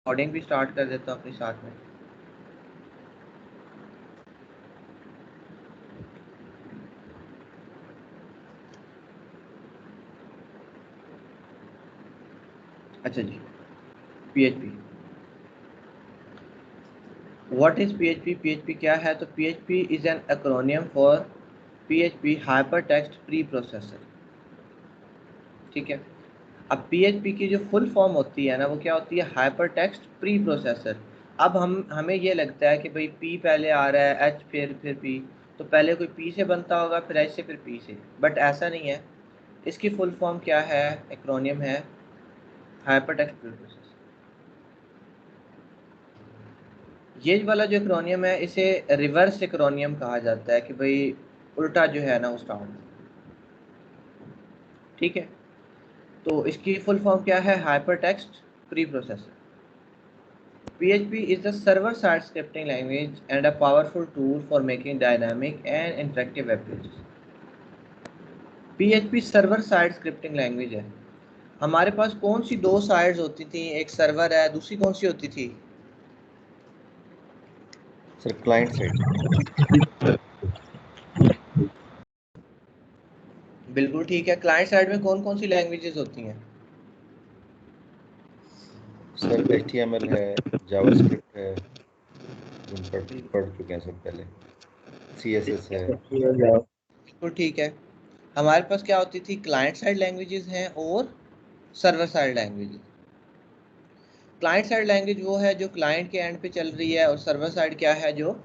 Recording भी start कर देता हूँ अपने साथ में। अच्छा जी, PHP, what is PHP? PHP क्या है? तो PHP is an acromion for PHP hyper text pre processor. ठीक है, अब PHP की जो फुल फॉर्म होती है ना, वो क्या होती है? Hyper text pre processor. अब हमें ये लगता है कि भाई P पहले आ रहा है, H फिर P, तो पहले कोई P से बनता होगा, फिर H से, फिर P से, बट ऐसा नहीं है। इसकी फुल फॉर्म क्या है? एक्रोनियम है हाइपर टेक्स्ट प्री प्रोसेसर। ये वाला जो एक्रोनियम है, इसे रिवर्स एक्रोनियम कहा जाता है, कि भाई उल्टा जो है ना वो स्टार्ट। ठीक है, तो इसकी फुल फॉर्म क्या है? Hyper text pre processor. PHP is the server-side scripting language and a powerful tool for making dynamic and interactive web pages. PHP server side scripting language है। हमारे पास कौन सी दो साइड्स होती थी? एक सर्वर है, दूसरी कौन सी होती थी? Sir client side. बिल्कुल ठीक है। क्लाइंट साइड में कौन कौन सी लैंग्वेजेस होती हैं? सर HTML है, जावास्क्रिप्ट है, हम पढ़ चुके हैं सर पहले, CSS है। बिल्कुल ठीक है। हमारे पास क्या होती थी? क्लाइंट साइड लैंग्वेजेस हैं और server side languages. Client side language वो है जो क्लाइंट के एंड पे चल रही है, और सर्वर साइड क्या है? जो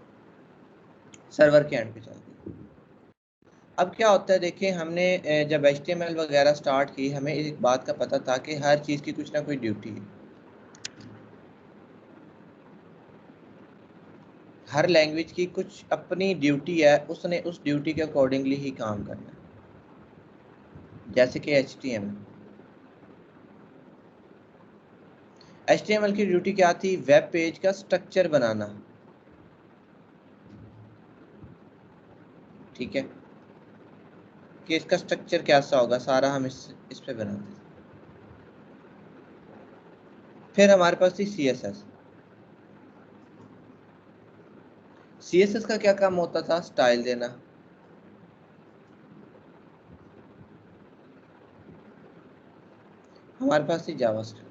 सर्वर के एंड पे चल रही है। अब क्या होता है, देखिए हमने जब HTML वगैरह स्टार्ट की, हमें एक बात का पता था कि हर चीज़ की कुछ ना कोई ड्यूटी है। हर लैंग्वेज की कुछ अपनी ड्यूटी है, उसने उस ड्यूटी के अकॉर्डिंगली ही काम करना है। जैसे कि HTML की ड्यूटी क्या थी? वेब पेज का स्ट्रक्चर बनाना। ठीक है, कि इसका स्ट्रक्चर कैसा होगा, सारा हम इस पे बनाते हैं। फिर हमारे पास थी CSS। CSS का क्या काम होता था? स्टाइल देना। हमारे पास थी जावास्क्रिप्ट।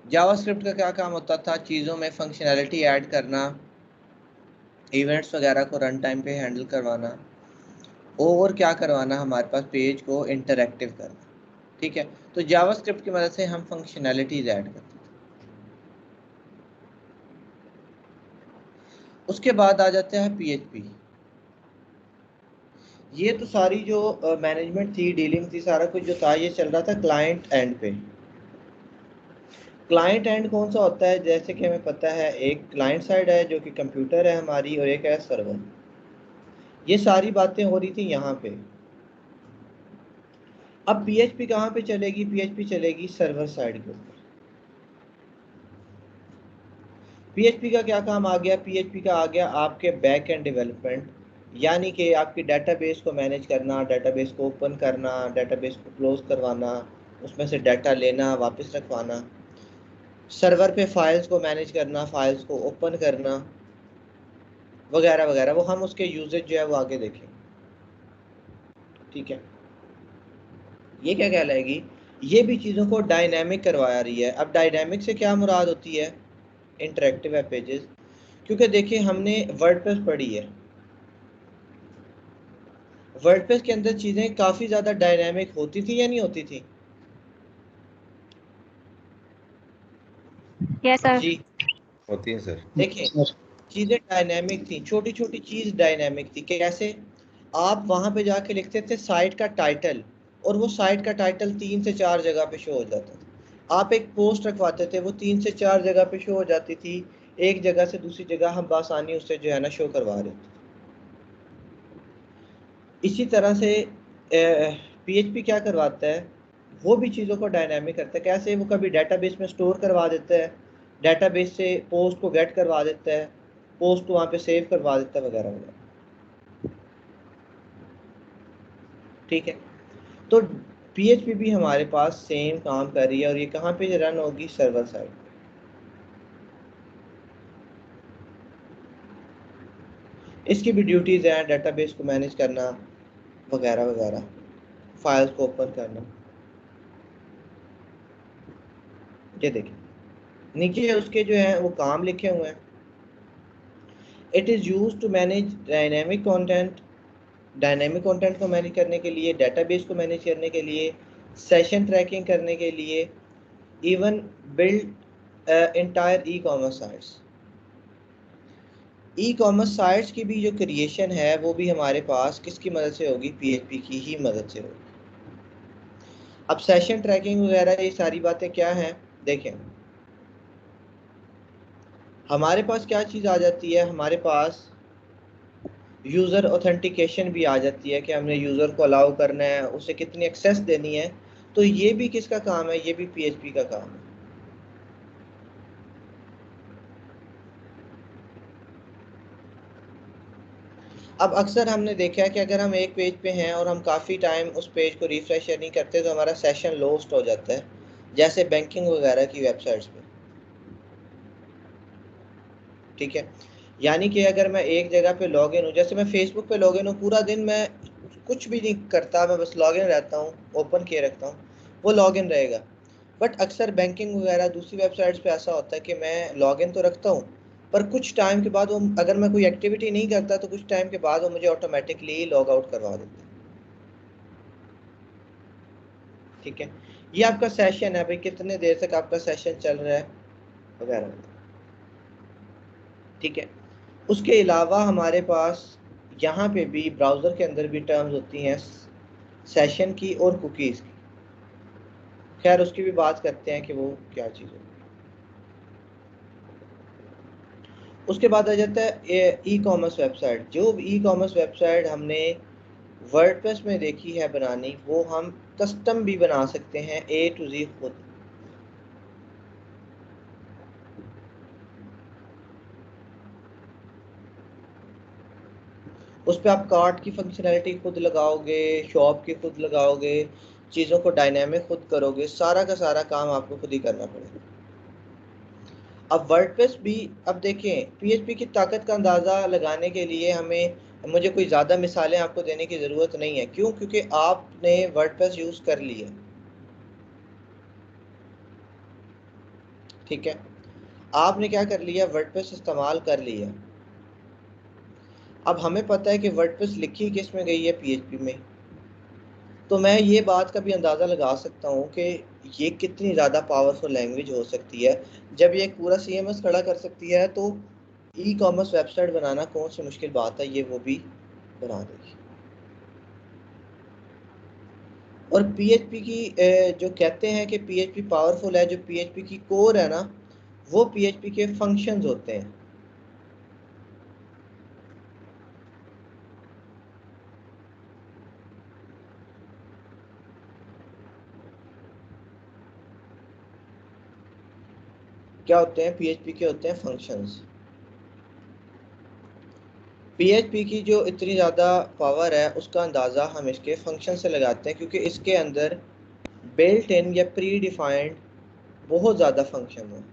जावास्क्रिप्ट का क्या काम होता था? चीज़ों में फंक्शनैलिटी ऐड करना, इवेंट्स वगैरह को रन टाइम पे हैंडल करवाना, और क्या करवाना? हमारे पास पेज को इंटरैक्टिव करना। ठीक है, तो जावास्क्रिप्ट की मदद से हम फंक्शनैलिटीज ऐड करते थे। उसके बाद आ जाते हैं PHP। ये तो सारी जो मैनेजमेंट थी, डीलिंग थी, सारा कुछ जो था, ये चल रहा था क्लाइंट एंड पे। क्लाइंट एंड कौन सा होता है? जैसे कि हमें पता है, एक क्लाइंट साइड है जो कि कंप्यूटर है हमारी, और एक है सर्वर। ये सारी बातें हो रही थी यहाँ पे। अब PHP कहाँ पे चलेगी? PHP चलेगी सर्वर साइड के ऊपर। PHP का क्या काम आ गया? PHP का आ गया आपके बैक एंड डेवलपमेंट, यानी कि आपकी डेटाबेस को मैनेज करना, डेटाबेस को ओपन करना, डेटाबेस को क्लोज करवाना, उसमें से डाटा लेना, वापस रखवाना, सर्वर पे फाइल्स को मैनेज करना, फाइल्स को ओपन करना, वगैरह वगैरह। वो हम उसके यूजेज जो है वो आगे देखेंगे। ठीक है, ये क्या कहलाएगी? ये भी चीज़ों को डायनेमिक करवा रही है। अब डायनेमिक से क्या मुराद होती है? Interactive web pages. क्योंकि देखिए हमने वर्डप्रेस पढ़ी है, वर्डप्रेस के अंदर चीज़ें काफ़ी ज़्यादा डायनेमिक होती थी या नहीं होती थी? Yes sir. जी, होती है सर। देखिए चीज़ें डायनेमिक थी, छोटी छोटी चीज़ डायनेमिक थी। कैसे? आप वहाँ पे जाके लिखते थे साइट का टाइटल, और वो साइट का टाइटल 3 से 4 जगह पे शो हो जाता था। आप एक पोस्ट रखवाते थे, वो 3 से 4 जगह पे शो हो जाती थी। एक जगह से दूसरी जगह हम बआसानी उससे जो है ना शो करवा रहे थे। इसी तरह से PHP क्या करवाता है? वो भी चीज़ों को डायनामिक करता है। कैसे? वो कभी डेटाबेस में स्टोर करवा देता है, डेटाबेस से पोस्ट को गेट करवा देता है, पोस्ट को वहाँ पे सेव करवा देता है, वगैरह वगैरह। ठीक है, तो PHP भी हमारे पास सेम काम कर रही है और ये कहाँ पे रन होगी, सर्वर साइड। इसकी भी ड्यूटीज़ हैं, डेटाबेस को मैनेज करना वगैरह वगैरह, फाइल्स को ओपन करना। ये देखिए नीचे उसके जो हैं वो काम लिखे हुए हैं। It is use to manage dynamic content, dynamic content को मैनेज करने के लिए, डेटाबेस को मैनेज करने के लिए, सेशन ट्रैकिंग करने के लिए, even build entire e commerce sites. E commerce sites की भी जो क्रिएशन है वो भी हमारे पास किसकी मदद से होगी, PHP की ही मदद से होगी। अब सेशन ट्रैकिंग वगैरह ये सारी बातें क्या हैं, देखें हमारे पास क्या चीज़ आ जाती है, हमारे पास यूज़र ऑथेंटिकेशन भी आ जाती है कि हमने यूज़र को अलाउ करना है, उसे कितनी एक्सेस देनी है। तो ये भी किसका काम है, ये भी PHP का काम है। अब अक्सर हमने देखा है कि अगर हम एक पेज पे हैं और हम काफ़ी टाइम उस पेज को रिफ्रेश नहीं करते तो हमारा सेशन लॉस्ट हो जाता है, जैसे बैंकिंग वगैरह की वेबसाइट्स पे। ठीक है, यानी कि अगर मैं एक जगह पे लॉग इन हूँ, जैसे मैं फेसबुक पे लॉग इन हूँ, पूरा दिन मैं कुछ भी नहीं करता, मैं बस लॉग इन रहता हूँ, ओपन किए रखता हूँ, वो लॉग इन रहेगा। बट अक्सर बैंकिंग वगैरह दूसरी वेबसाइट्स पे ऐसा होता है कि मैं लॉग इन तो रखता हूँ, पर कुछ टाइम के बाद वो, अगर मैं कोई एक्टिविटी नहीं करता तो कुछ टाइम के बाद वो मुझे ऑटोमेटिकली लॉग आउट करवा देते हैं। ठीक है, ये आपका सेशन है भाई, कितने देर तक आपका सेशन चल रहा है वगैरह। ठीक है, उसके अलावा हमारे पास यहाँ पे भी ब्राउज़र के अंदर भी टर्म्स होती हैं सेशन की और कुकीज़ की। खैर उसकी भी बात करते हैं कि वो क्या चीज़ है। उसके बाद आ जाता है ई कॉमर्स वेबसाइट। जो ई कॉमर्स वेबसाइट हमने वर्डप्रेस में देखी है बनानी, वो हम कस्टम भी बना सकते हैं A to Z खुद। उस पर आप कार्ट की फंक्शनैलिटी खुद लगाओगे, शॉप की खुद लगाओगे, चीज़ों को डायनेमिक खुद करोगे, सारा का सारा काम आपको खुद ही करना पड़ेगा। अब वर्डप्रेस भी, अब देखें PHP की ताकत का अंदाज़ा लगाने के लिए हमें, मुझे कोई ज़्यादा मिसालें आपको देने की ज़रूरत नहीं है। क्यों? क्योंकि आपने वर्डप्रेस यूज़ कर लिया। ठीक है, आपने क्या कर लिया, वर्डप्रेस इस्तेमाल कर लिया। अब हमें पता है कि वर्डप्रेस लिखी किस में गई है, PHP में। तो मैं ये बात का भी अंदाज़ा लगा सकता हूँ कि ये कितनी ज़्यादा पावरफुल लैंग्वेज हो सकती है। जब ये एक पूरा CMS खड़ा कर सकती है तो ई कॉमर्स वेबसाइट बनाना कौन सी मुश्किल बात है, ये वो भी बना देगी। और PHP की जो कहते हैं कि PHP पावरफुल है, जो PHP की कोर है ना, वो PHP के फंक्शंस होते हैं। क्या होते हैं, PHP के होते हैं फंक्शंस। PHP की जो इतनी ज़्यादा पावर है उसका अंदाज़ा हम इसके फंक्शन से लगाते हैं, क्योंकि इसके अंदर बिल्ट इन या प्री डिफाइंड बहुत ज़्यादा फंक्शन है।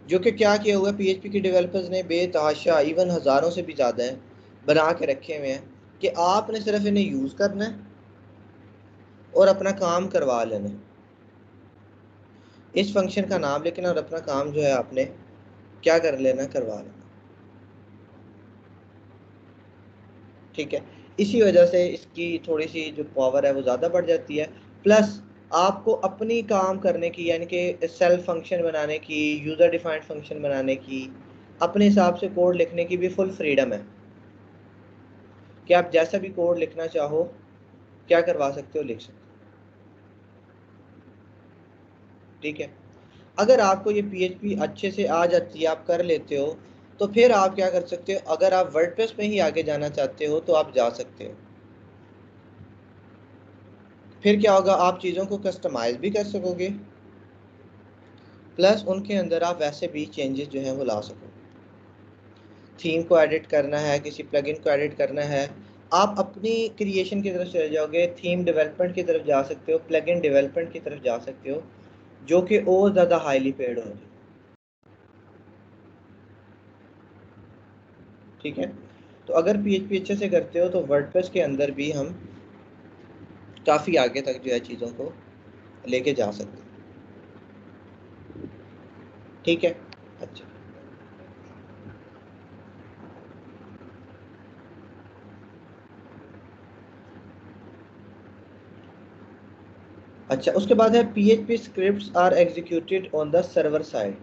जो कि क्या किया हुआ है, PHP के डेवलपर्स ने बेतहाशा, इवन हज़ारों से भी ज़्यादा है, बना के रखे हुए हैं कि आपने सिर्फ इन्हें यूज़ करना है और अपना काम करवा लेना है। इस फंक्शन का नाम लिखना और अपना काम जो है आपने क्या कर लेना, करवा लेना। ठीक है, इसी वजह से इसकी थोड़ी सी जो पावर है वो ज़्यादा बढ़ जाती है। प्लस आपको अपनी काम करने की, यानी कि सेल्फ फंक्शन बनाने की, यूज़र डिफाइंड फंक्शन बनाने की, अपने हिसाब से कोड लिखने की भी फुल फ्रीडम है कि आप जैसा भी कोड लिखना चाहो क्या करवा सकते हो, लिख सकते हो। ठीक है, अगर आपको ये PHP अच्छे से आ जाती है, आप कर लेते हो, तो फिर आप क्या कर सकते हो, अगर आप वर्डप्रेस में ही आगे जाना चाहते हो तो आप जा सकते हो। फिर क्या होगा, आप चीज़ों को कस्टमाइज भी कर सकोगे, प्लस उनके अंदर आप वैसे भी चेंजेस जो हैं वो ला सकोगे। थीम को एडिट करना है, किसी प्लगइन को एडिट करना है, आप अपनी क्रिएशन की तरफ चले जाओगे, थीम डेवलपमेंट की तरफ जा सकते हो, प्लगइन डेवलपमेंट की तरफ जा सकते हो, जो कि और ज़्यादा हाईली पेड हो जाए। ठीक है, तो अगर PHP अच्छे से करते हो तो वर्डप्रेस के अंदर भी हम काफ़ी आगे तक जो है चीज़ों को लेके जा सकते हैं। ठीक है, अच्छा अच्छा, उसके बाद है PHP scripts are executed on the server side.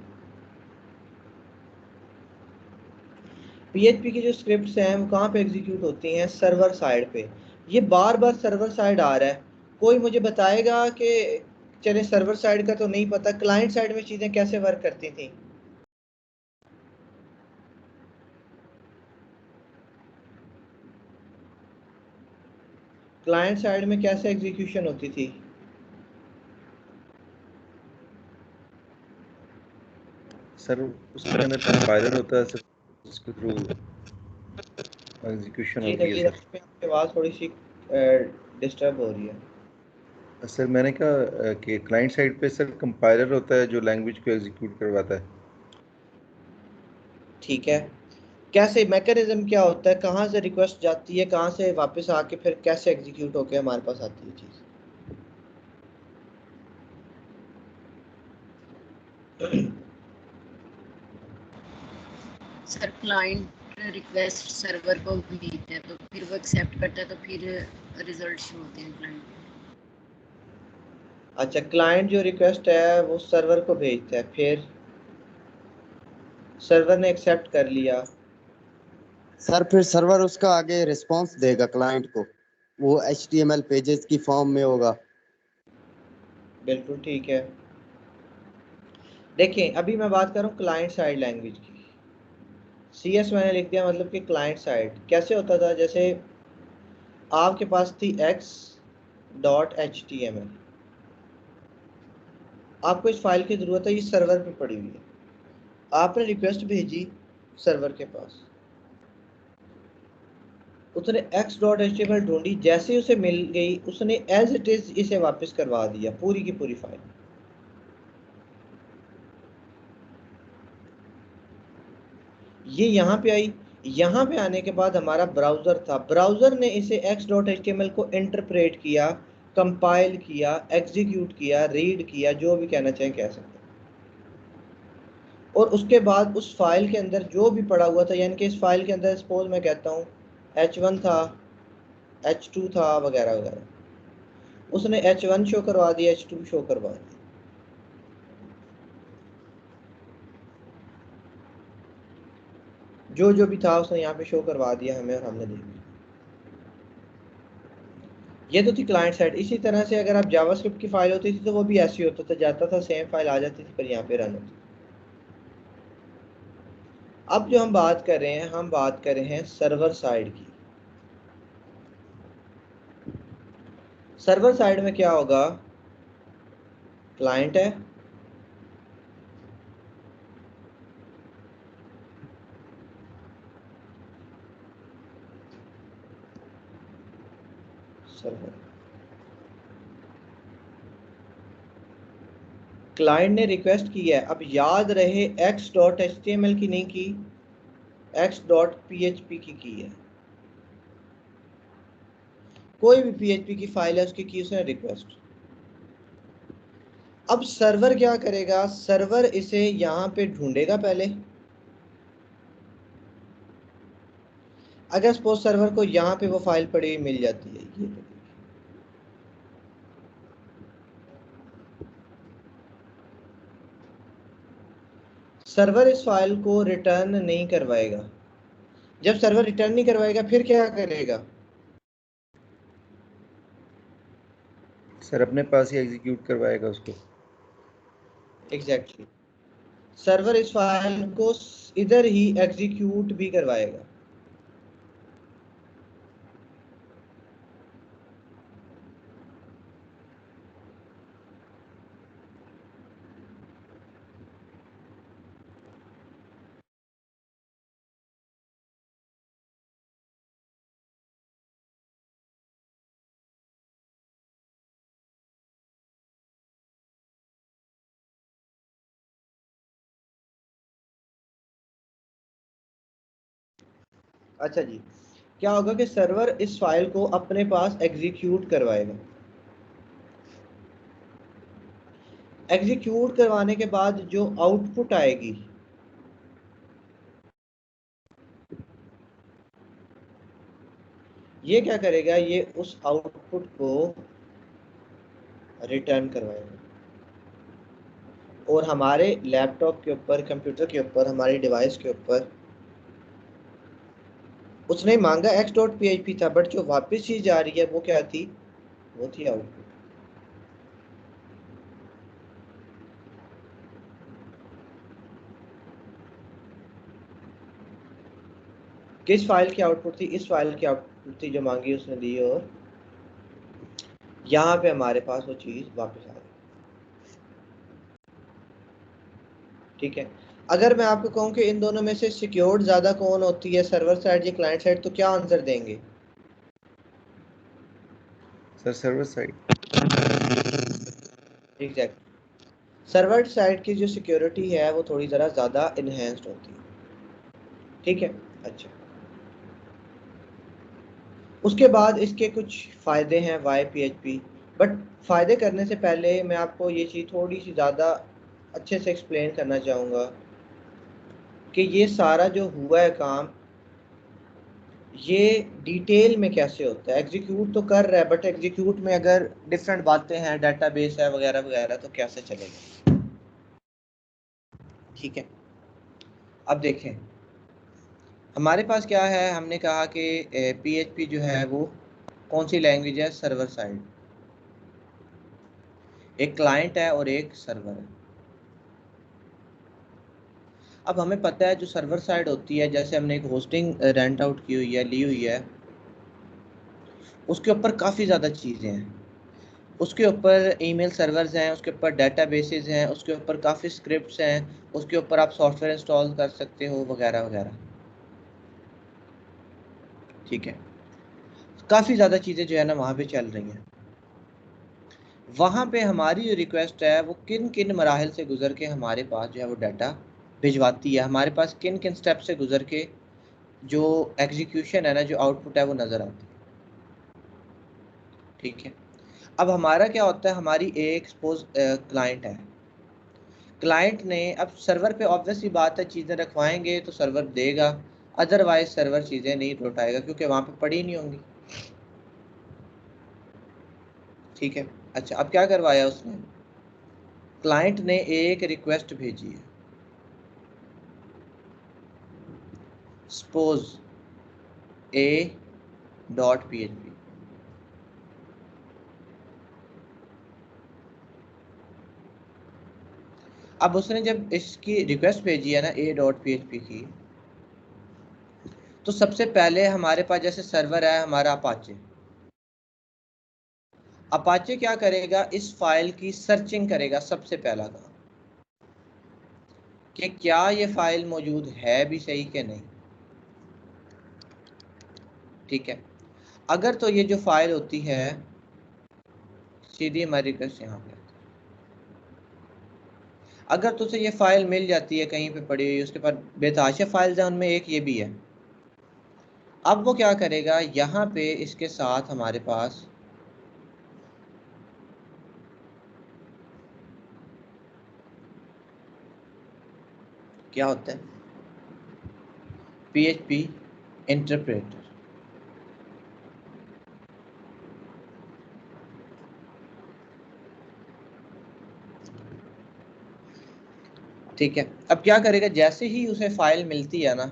PHP की जो स्क्रिप्ट्स हैं वो कहाँ पे एग्जीक्यूट होती हैं? सर्वर साइड पे। ये बार बार सर्वर साइड आ रहा है, कोई मुझे बताएगा कि चले सर्वर साइड का तो नहीं पता, क्लाइंट साइड में चीज़ें कैसे वर्क करती थी? क्लाइंट साइड में कैसे एग्जीक्यूशन होती थी? सर उसके अंदर कंपाइलर होता है सर, उसके थ्रू एग्जीक्यूशन जी होती है नवीद, सर। आपकी आवाज़ थोड़ी सी डिस्टर्ब हो रही है। सर मैंने कहा कि क्लाइंट साइड पे सर कंपाइलर होता है जो लैंग्वेज को एग्जीक्यूट करवाता है। ठीक है, कैसे मैकेनिज्म क्या होता है, कहाँ से रिक्वेस्ट जाती है, कहाँ से वापस आके फिर कैसे एग्जीक्यूट होके हमारे पास आती है चीज़? सर क्लाइंट रिक्वेस्ट सर्वर को भेजता है तो फिर वो एक्सेप्ट करता है तो फिर रिजल्ट शो होते हैं क्लाइंट। अच्छा, क्लाइंट जो रिक्वेस्ट है वो सर्वर को भेजता है, फिर सर्वर ने एक्सेप्ट कर लिया। सर फिर सर्वर उसका आगे रिस्पांस देगा क्लाइंट को, वो HTML पेजेस की फॉर्म में होगा। बिल्कुल ठीक है, देखिए अभी मैं बात कर रहा हूँ क्लाइंट साइड लैंग्वेज की। CS मैंने लिख दिया, मतलब कि क्लाइंट साइड कैसे होता था? जैसे आपके पास थी x.html, आपको इस फाइल की ज़रूरत है, ये सर्वर पे पड़ी हुई है, आपने रिक्वेस्ट भेजी सर्वर के पास, उसने x.html ढूंढी, जैसे ही उसे मिल गई उसने एज इट इज़ इसे वापस करवा दिया, पूरी की पूरी फाइल। ये यहाँ पे आई, यहाँ पे आने के बाद हमारा ब्राउज़र था, ब्राउज़र ने इसे x.html को इंटरप्रेट किया, कंपाइल किया, एग्जीक्यूट किया, रीड किया, जो भी कहना चाहें कह सकते हैं, और उसके बाद उस फाइल के अंदर जो भी पड़ा हुआ था, यानी कि इस फाइल के अंदर सपोज मैं कहता हूँ H1 था, H2 था, वगैरह वगैरह, उसने H1 शो करवा दिया, H2 शो करवा दिया, जो जो भी था उसने यहाँ पे शो करवा दिया हमें, और हमने देख लिया। ये तो थी क्लाइंट साइड। इसी तरह से अगर आप जावास्क्रिप्ट की फाइल होती थी तो वो भी ऐसी होता था, जाता था सेम फाइल आ जाती थी, पर यहाँ पे रन होती थी। अब जो हम बात कर रहे हैं, हम बात कर रहे हैं सर्वर साइड की। सर्वर साइड में क्या होगा? क्लाइंट है, सर्वर, क्लाइंट ने रिक्वेस्ट की है, अब याद रहे x.html की नहीं की, x.php की है, कोई भी PHP की फाइल है उसकी की उसने रिक्वेस्ट। अब सर्वर क्या करेगा? सर्वर इसे यहाँ पे ढूंढेगा पहले, अगर सपोज सर्वर को यहाँ पे वो फाइल पड़ी हुई मिल जाती है, ये सर्वर इस फाइल को रिटर्न नहीं करवाएगा। जब सर्वर रिटर्न नहीं करवाएगा फिर क्या करेगा? सर अपने पास ही एग्जीक्यूट करवाएगा उसको। एग्जैक्टली, सर्वर इस फाइल को इधर ही एग्जीक्यूट भी करवाएगा। अच्छा जी, क्या होगा कि सर्वर इस फाइल को अपने पास एग्जीक्यूट करवाएगा। एग्जीक्यूट करवाने के बाद जो आउटपुट आएगी ये क्या करेगा, ये उस आउटपुट को रिटर्न करवाएगा और हमारे लैपटॉप के ऊपर, कंप्यूटर के ऊपर, हमारी डिवाइस के ऊपर उसने मांगा x.php था, बट जो वापस चीज आ रही है वो क्या थी, वो थी आउटपुट। किस फाइल की आउटपुट थी, इस फाइल की आउटपुट थी जो मांगी उसने दी, और यहाँ पे हमारे पास वो चीज वापस आ गई। ठीक है, अगर मैं आपको कहूँ कि इन दोनों में से सिक्योर्ड ज्यादा कौन होती है, सर्वर साइड या क्लाइंट साइड, तो क्या आंसर देंगे? Sir server side. Exact, server side की जो सिक्योरिटी है वो थोड़ी ज़रा ज़्यादा इन्हेंस्ड होती है। ठीक है, अच्छा, उसके बाद इसके कुछ फ़ायदे हैं वाई PHP, बट फ़ायदे करने से पहले मैं आपको ये चीज़ थोड़ी सी ज़्यादा अच्छे से एक्सप्लेन करना चाहूँगा कि ये सारा जो हुआ है काम, ये डिटेल में कैसे होता है। एग्जीक्यूट तो कर रहा है, बट एग्जीक्यूट में अगर डिफरेंट बातें हैं, डाटाबेस है वगैरह वगैरह, तो कैसे चलेगा। ठीक है, अब देखें हमारे पास क्या है। हमने कहा कि PHP जो है वो कौन सी लैंग्वेज है, सर्वर साइड। एक क्लाइंट है और एक सर्वर है। अब हमें पता है जो सर्वर साइड होती है, जैसे हमने एक होस्टिंग रेंट आउट की हुई है, ली हुई है, उसके ऊपर काफ़ी ज़्यादा चीज़ें हैं। उसके ऊपर ईमेल सर्वर्स हैं, उसके ऊपर डेटाबेसेस हैं, उसके ऊपर काफ़ी स्क्रिप्ट्स हैं, उसके ऊपर आप सॉफ्टवेयर इंस्टॉल कर सकते हो वगैरह वगैरह। ठीक है, काफ़ी ज़्यादा चीज़ें जो है ना वहाँ पे चल रही हैं। वहाँ पे हमारी जो रिक्वेस्ट है वो किन किन मराहल से गुजर के हमारे पास जो है वो डाटा भिजवाती है, हमारे पास किन किन स्टेप से गुजर के जो एग्जीक्यूशन है ना, जो आउटपुट है वो नज़र आती है। ठीक है, अब हमारा क्या होता है, हमारी एक सपोज क्लाइंट है। क्लाइंट ने अब सर्वर पे ऑब्वियस सी बात है चीज़ें रखवाएंगे तो सर्वर देगा, अदरवाइज सर्वर चीज़ें नहीं लौटाएगा क्योंकि वहाँ पे पड़ी नहीं होंगी। ठीक है, अच्छा, अब क्या करवाया उसने, क्लाइंट ने एक रिक्वेस्ट भेजी है, सपोज a.php। अब उसने जब इसकी रिक्वेस्ट भेजी है ना a.php की, तो सबसे पहले हमारे पास जैसे सर्वर है हमारा अपाचे, अपाचे क्या करेगा, इस फाइल की सर्चिंग करेगा। सबसे पहला काम कि क्या ये फाइल मौजूद है भी सही कि नहीं। ठीक है, अगर तो ये जो फाइल होती है, सीधी हमारी रिक्वेस्ट यहाँ पे, अगर तुझे ये फाइल मिल जाती है कहीं पे पड़ी हुई, उसके पास बेतहाशा फाइल्स हैं, उनमें एक ये भी है। अब वो क्या करेगा, यहाँ पे इसके साथ हमारे पास क्या होता है, PHP इंटरप्रेटर। ठीक है, अब क्या करेगा, जैसे ही उसे फाइल मिलती है ना,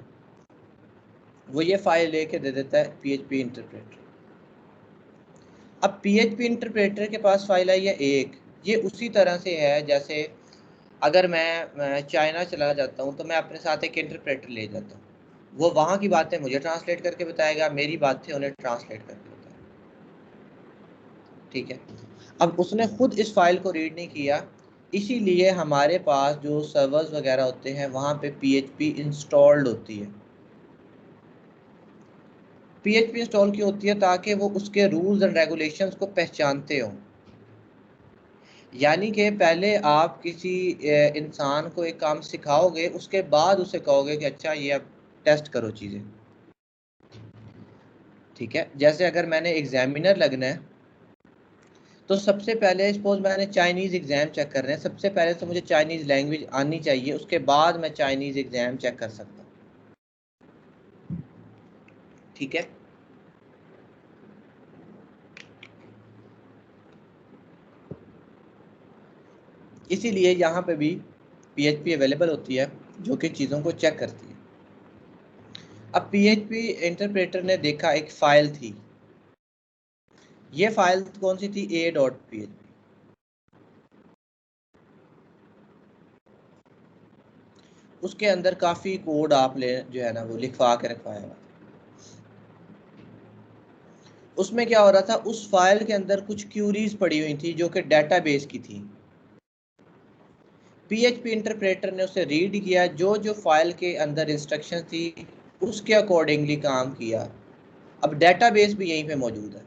वो ये फाइल लेके दे देता है PHP इंटरप्रेटर। अब PHP इंटरप्रेटर के पास फाइल आई है एक, ये उसी तरह से है जैसे अगर मैं चाइना चला जाता हूँ तो मैं अपने साथ एक इंटरप्रेटर ले जाता हूँ, वो वहाँ की बातें मुझे ट्रांसलेट करके बताएगा, मेरी बातें उन्हें ट्रांसलेट करके बताएगा। ठीक है, अब उसने खुद इस फाइल को रीड नहीं किया, इसीलिए हमारे पास जो सर्वर्स वगैरह होते हैं वहाँ पे PHP इंस्टॉल्ड होती है। PHP इंस्टॉल की होती है ताकि वो उसके रूल्स एंड रेगुलेशंस को पहचानते हों। यानी कि पहले आप किसी इंसान को एक काम सिखाओगे, उसके बाद उसे कहोगे कि अच्छा ये अब टेस्ट करो चीज़ें। ठीक है, जैसे अगर मैंने एग्जामिनर लगना है तो सबसे पहले सपोज मैंने चाइनीज़ एग्ज़ाम चेक कर रहे हैं, सबसे पहले तो मुझे चाइनीज़ लैंग्वेज आनी चाहिए, उसके बाद मैं चाइनीज़ एग्ज़ाम चेक कर सकता हूँ। ठीक है, इसीलिए यहाँ पे भी PHP अवेलेबल होती है जो कि चीज़ों को चेक करती है। अब PHP इंटरप्रेटर ने देखा एक फाइल थी, ये फाइल कौन सी थी, a.php। उसके अंदर काफ़ी कोड आपने जो है ना वो लिखवा के रखवाया हुआ। उसमें क्या हो रहा था, उस फाइल के अंदर कुछ क्यूरीज पड़ी हुई थी जो कि डेटाबेस की थी। PHP इंटरप्रेटर ने उसे रीड किया, जो जो फाइल के अंदर इंस्ट्रक्शन थी उसके अकॉर्डिंगली काम किया। अब डेटाबेस भी यहीं पे मौजूद है।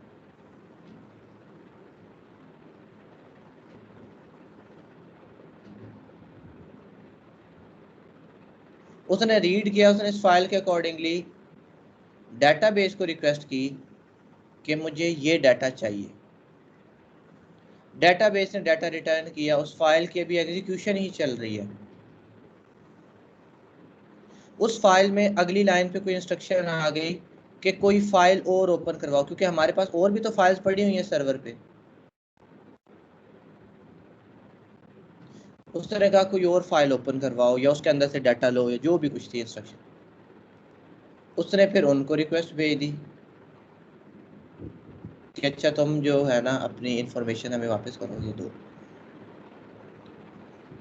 उसने रीड किया, उसने इस फाइल के अकॉर्डिंगली डेटाबेस को रिक्वेस्ट की कि मुझे ये डाटा चाहिए। डेटाबेस ने डाटा रिटर्न किया, उस फाइल की अभी एग्जीक्यूशन ही चल रही है। उस फाइल में अगली लाइन पे कोई इंस्ट्रक्शन आ गई कि कोई फाइल और ओपन करवाओ, क्योंकि हमारे पास और भी तो फाइल्स पड़ी हुई हैं सर्वर पे। उसने कहा कोई और फाइल ओपन करवाओ या उसके अंदर से डाटा लो या जो भी कुछ थी इंस्ट्रक्शन। उसने फिर उनको रिक्वेस्ट भेज दी कि अच्छा तुम जो है ना अपनी इंफॉर्मेशन हमें वापस करो, ये दो।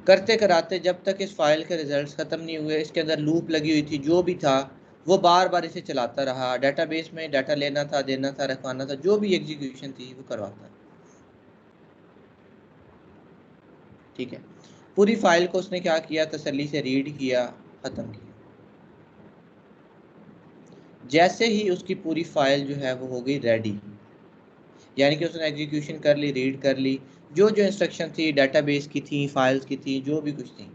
करते कराते जब तक इस फाइल के रिजल्ट्स ख़त्म नहीं हुए, इसके अंदर लूप लगी हुई थी, जो भी था वो बार बार इसे चलाता रहा। डेटाबेस में डाटा लेना था, देना था, रखवाना था, जो भी एग्जीक्यूशन थी वो करवाता। ठीक है, पूरी फाइल को उसने क्या किया, तसल्ली से रीड किया, ख़त्म किया। जैसे ही उसकी पूरी फाइल जो है वो हो गई रेडी, यानी कि उसने एग्जीक्यूशन कर ली, रीड कर ली, जो जो इंस्ट्रक्शन थी डेटाबेस की थी, फाइल्स की थी, जो भी कुछ थी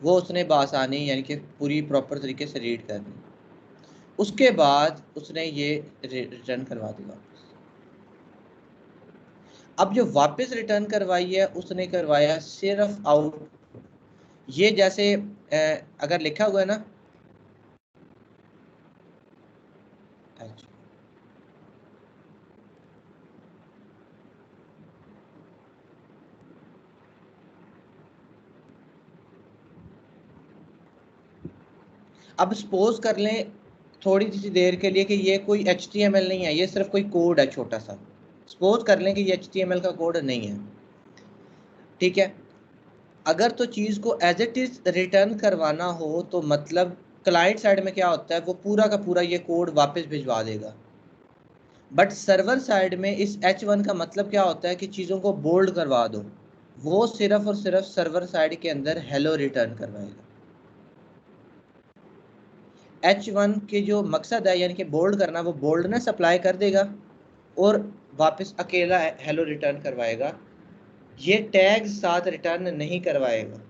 वो उसने बासानी यानी कि पूरी प्रॉपर तरीके से रीड कर ली। उसके बाद उसने ये रिटर्न करवा दिया। अब जो वापस रिटर्न करवाई है उसने करवाया सिर्फ आउट। ये जैसे अगर लिखा हुआ है ना, अच्छा, अब सपोज कर लें थोड़ी सी देर के लिए कि ये कोई HTML नहीं है, ये सिर्फ कोई कोड है छोटा सा। सपोज कर लें कि ये HTML का कोड नहीं है। ठीक है, अगर तो चीज़ को एज इट इज़ रिटर्न करवाना हो तो मतलब क्लाइंट साइड में क्या होता है, वो पूरा का पूरा ये कोड वापस भिजवा देगा। बट सर्वर साइड में इस H1 का मतलब क्या होता है कि चीज़ों को बोल्ड करवा दो, वो सिर्फ और सिर्फ सर्वर साइड के अंदर हेलो रिटर्न करवाएगा। H1 के जो मकसद है यानी कि बोल्ड करना, वो बोल्डनेस अप्लाई कर देगा और वापस अकेला हेलो रिटर्न करवाएगा। ये टैग्स साथ रिटर्न नहीं करवाएगा।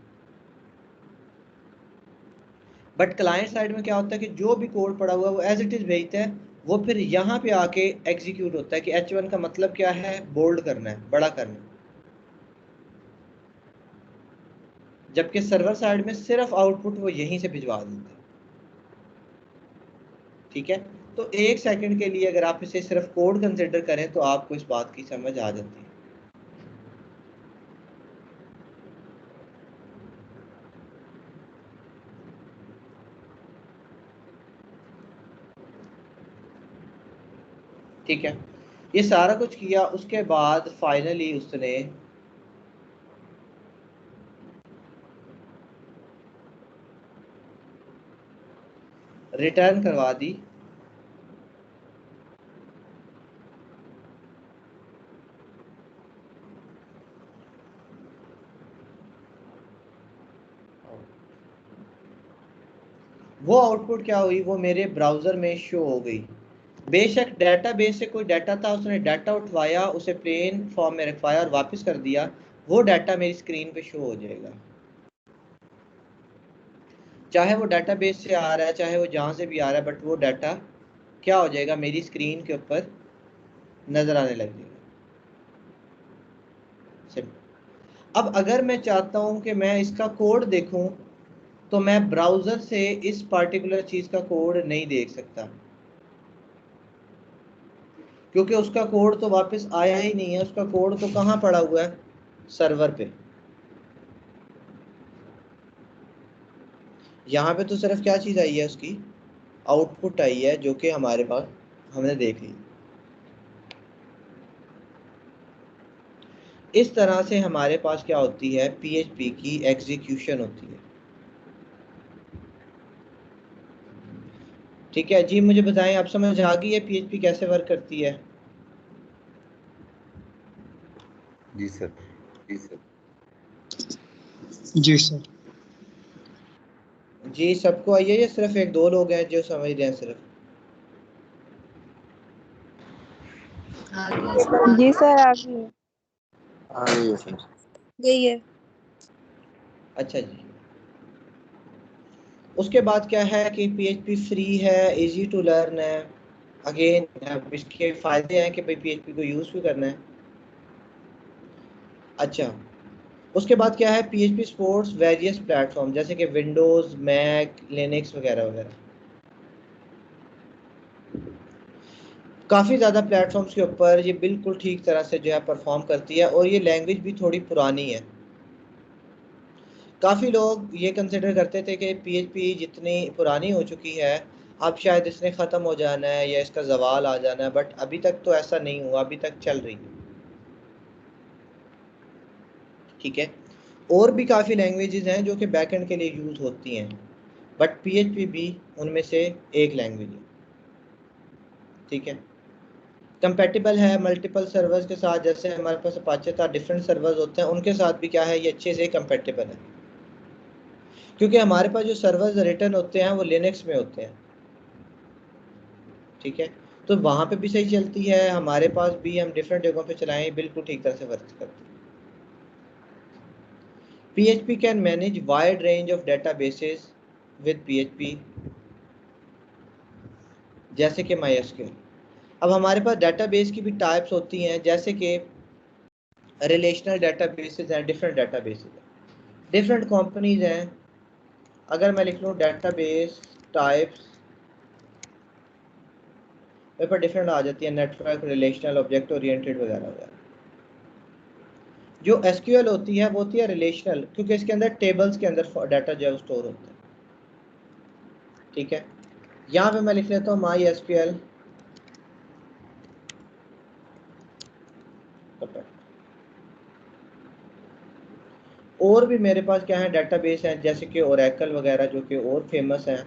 बट क्लाइंट साइड में क्या होता है कि जो भी कोड पड़ा हुआ है वो एज इट इज़ भेजता है, वो फिर यहाँ पे आके एग्जीक्यूट होता है कि H1 का मतलब क्या है, बोल्ड करना है, बड़ा करना है। जबकि सर्वर साइड में सिर्फ आउटपुट वो यहीं से भिजवा देता है। ठीक है, तो एक सेकंड के लिए अगर आप इसे सिर्फ कोड कंसिडर करें तो आपको इस बात की समझ आ जाती है। ठीक है, ये सारा कुछ किया, उसके बाद फाइनली उसने रिटर्न करवा दी। वो आउटपुट क्या हुई, वो मेरे ब्राउज़र में शो हो गई। बेशक डेटाबेस से कोई डाटा था, उसने डाटा उठवाया, उसे प्लेन फॉर्म में रखवाया और वापस कर दिया, वो डाटा मेरी स्क्रीन पे शो हो जाएगा। चाहे वो डाटाबेस से आ रहा है चाहे वो जहाँ से भी आ रहा है, बट वो डाटा क्या हो जाएगा, मेरी स्क्रीन के ऊपर नजर आने लग जाएगा। सिंपल। अब अगर मैं चाहता हूँ कि मैं इसका कोड देखूँ तो मैं ब्राउजर से इस पार्टिकुलर चीज का कोड नहीं देख सकता, क्योंकि उसका कोड तो वापस आया ही नहीं है। उसका कोड तो कहाँ पड़ा हुआ है, सर्वर पे। यहाँ पे तो सिर्फ क्या चीज आई है, उसकी आउटपुट आई है जो कि हमारे पास हमने देख ली। इस तरह से हमारे पास क्या होती है, पीएचपी की एग्जीक्यूशन होती है। ठीक है जी, मुझे बताएं आप समझ आ गई है पीएचपी कैसे वर्क करती है? जी सर। जी सर। जी सर। जी सबको आई है या सिर्फ एक दो लोग हैं जो समझ रहे हैं सिर्फ? जी सर आ गई आ गई है सर। गई है। अच्छा जी। उसके बाद क्या है कि पीएचपी फ्री है, इजी टू लर्न है। अगेन इसके फायदे हैं कि भाई पीएचपी को यूज भी करना है। अच्छा, उसके बाद क्या है, पीएचपी सपोर्ट्स वेरियस प्लेटफॉर्म जैसे कि विंडोज, मैक, लिनक्स वगैरह वगैरह। काफ़ी ज़्यादा प्लेटफॉर्म्स के ऊपर ये बिल्कुल ठीक तरह से जो है परफॉर्म करती है, और ये लैंग्वेज भी थोड़ी पुरानी है। काफ़ी लोग ये कंसिडर करते थे कि पीएचपी जितनी पुरानी हो चुकी है अब शायद इसने ख़त्म हो जाना है या इसका जवाल आ जाना है, बट अभी तक तो ऐसा नहीं हुआ, अभी तक चल रही है। ठीक है, और भी काफ़ी लैंग्वेजेस हैं जो कि बैकएंड के लिए यूज़ होती हैं, बट पीएचपी भी उनमें से एक लैंग्वेज है। ठीक है, कंपेटिबल है मल्टीपल सर्वर्स के साथ। जैसे हमारे पास अपाचे था, डिफरेंट सर्वर्स होते हैं, उनके साथ भी क्या है, ये अच्छे से कंपेटिबल है, क्योंकि हमारे पास जो सर्वर्स रिटर्न होते हैं वो लिनक्स में होते हैं। ठीक है, तो वहाँ पे भी सही चलती है, हमारे पास भी हम डिफरेंट जगहों पे चलाएं बिल्कुल ठीक तरह से वर्क करती है। PHP can manage wide range of databases with PHP, जैसे कि MySQL। अब हमारे पास डेटाबेस की भी टाइप्स होती हैं, जैसे कि रिलेशनल डेटाबेसेस हैं, डिफरेंट डेटाबेसेस हैं, डिफरेंट कंपनीज हैं। अगर मैं लिख लूँ डेटाबेस टाइप्स, मेरे पर डिफरेंट आ जाती है, नेटवर्क, रिलेशनल, ऑब्जेक्ट ओरिएंटेड वगैरह वगैरह। जो एसक्यूएल होती है वो होती है रिलेशनल, क्योंकि इसके अंदर टेबल्स के अंदर डाटा जो है स्टोर होता है। ठीक है, यहाँ पे मैं लिख लेता हूँ माई एसक्यूएल। और भी मेरे पास क्या है डेटाबेस हैं, जैसे कि ओरेकल वगैरह जो कि और फेमस हैं,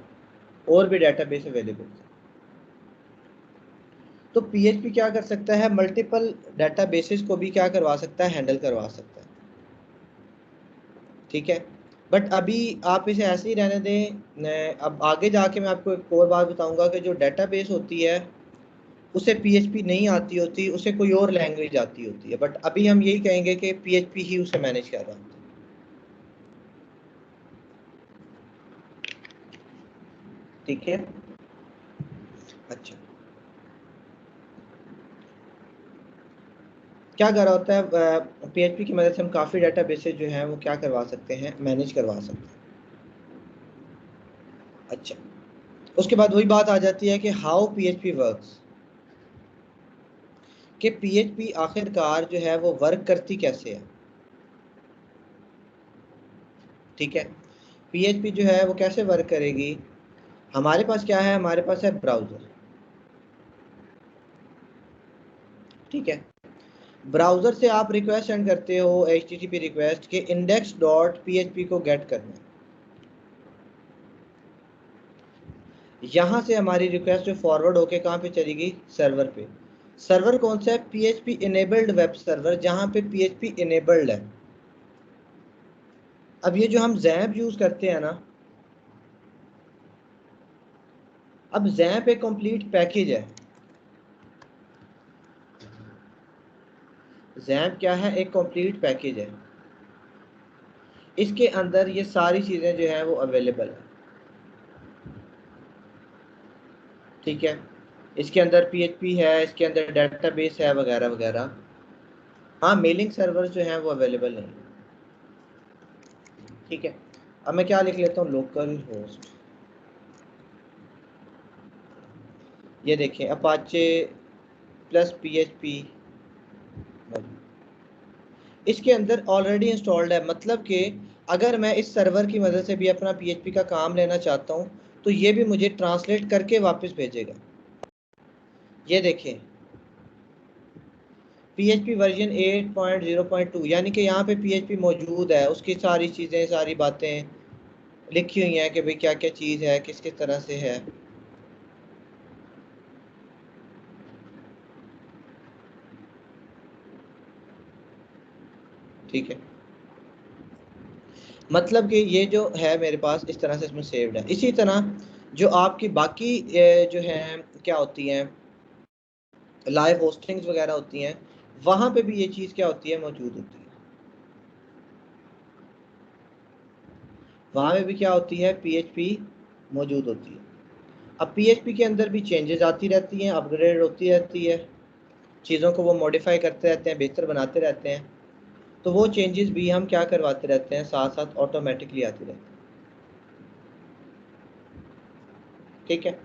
और भी डेटाबेस अवेलेबल हैं। तो पीएचपी क्या कर सकता है, मल्टीपल डेटाबेसेस को भी क्या करवा सकता है, हैंडल करवा सकता है। ठीक है, बट अभी आप इसे ऐसे ही रहने दें। अब आगे जाके मैं आपको एक और बात बताऊंगा कि जो डेटाबेस होती है उसे पीएचपी नहीं आती होती, उसे कोई और लैंग्वेज आती होती है, बट अभी हम यही कहेंगे कि पीएचपी ही उसे मैनेज कर रहा होता है। ठीक है, अच्छा क्या कर रहा होता है, पीएचपी की मदद से हम काफ़ी डेटाबेसेस जो हैं वो क्या करवा सकते हैं, मैनेज करवा सकते हैं। अच्छा, उसके बाद वही बात आ जाती है कि हाउ पीएचपी वर्क्स, कि पीएचपी आखिरकार जो है वो वर्क करती कैसे है। ठीक है, पीएचपी जो है वो कैसे वर्क करेगी। हमारे पास क्या है, हमारे पास है ब्राउज़र। ठीक है, ब्राउज़र से आप रिक्वेस्ट सेंड करते हो, HTTP रिक्वेस्ट के index.php को गेट करना है। यहाँ से हमारी रिक्वेस्ट जो फॉरवर्ड होके कहाँ पे चलेगी, सर्वर पे। सर्वर कौन सा है, PHP इनेबल्ड वेब सर्वर, जहाँ पे PHP इनेबल्ड है। अब ये जो हम जैम्प यूज़ करते हैं ना, अब जैम्प एक कंप्लीट पैकेज है। जैम्प क्या है, एक कंप्लीट पैकेज है। इसके अंदर ये सारी चीज़ें जो हैं वो अवेलेबल है। ठीक है, इसके अंदर PHP है, इसके अंदर डेटाबेस है वगैरह वगैरह। हाँ, मेलिंग सर्वर जो है वो अवेलेबल नहीं। ठीक है, अब मैं क्या लिख लेता हूँ, लोकल होस्ट। ये देखें अपाचे प्लस PHP इसके अंदर ऑलरेडी इंस्टॉल्ड है, मतलब कि अगर मैं इस सर्वर की मदद से भी अपना PHP का काम लेना चाहता हूँ तो ये भी मुझे ट्रांसलेट करके वापस भेजेगा। ये देखें PHP वर्जन 8.0.2, यानी कि यहाँ पे PHP मौजूद है, उसकी सारी चीज़ें सारी बातें लिखी हुई हैं कि भाई क्या क्या चीज़ है, किस किस तरह से है। ठीक है, मतलब कि ये जो है मेरे पास इस तरह से इसमें सेव्ड है। इसी तरह जो आपकी बाकी जो है क्या होती हैं, लाइव होस्टिंग्स वगैरह होती हैं, वहाँ पे भी ये चीज़ क्या होती है, मौजूद होती है। वहाँ पे भी क्या होती है, PHP मौजूद होती है। अब PHP के अंदर भी चेंजेस आती रहती हैं, अपग्रेड होती रहती है, चीज़ों को वो मॉडिफाई करते रहते हैं, बेहतर बनाते रहते हैं। तो वो चेंजेस भी हम क्या करवाते रहते हैं, साथ साथ ऑटोमेटिकली आती रहती है। ठीक है,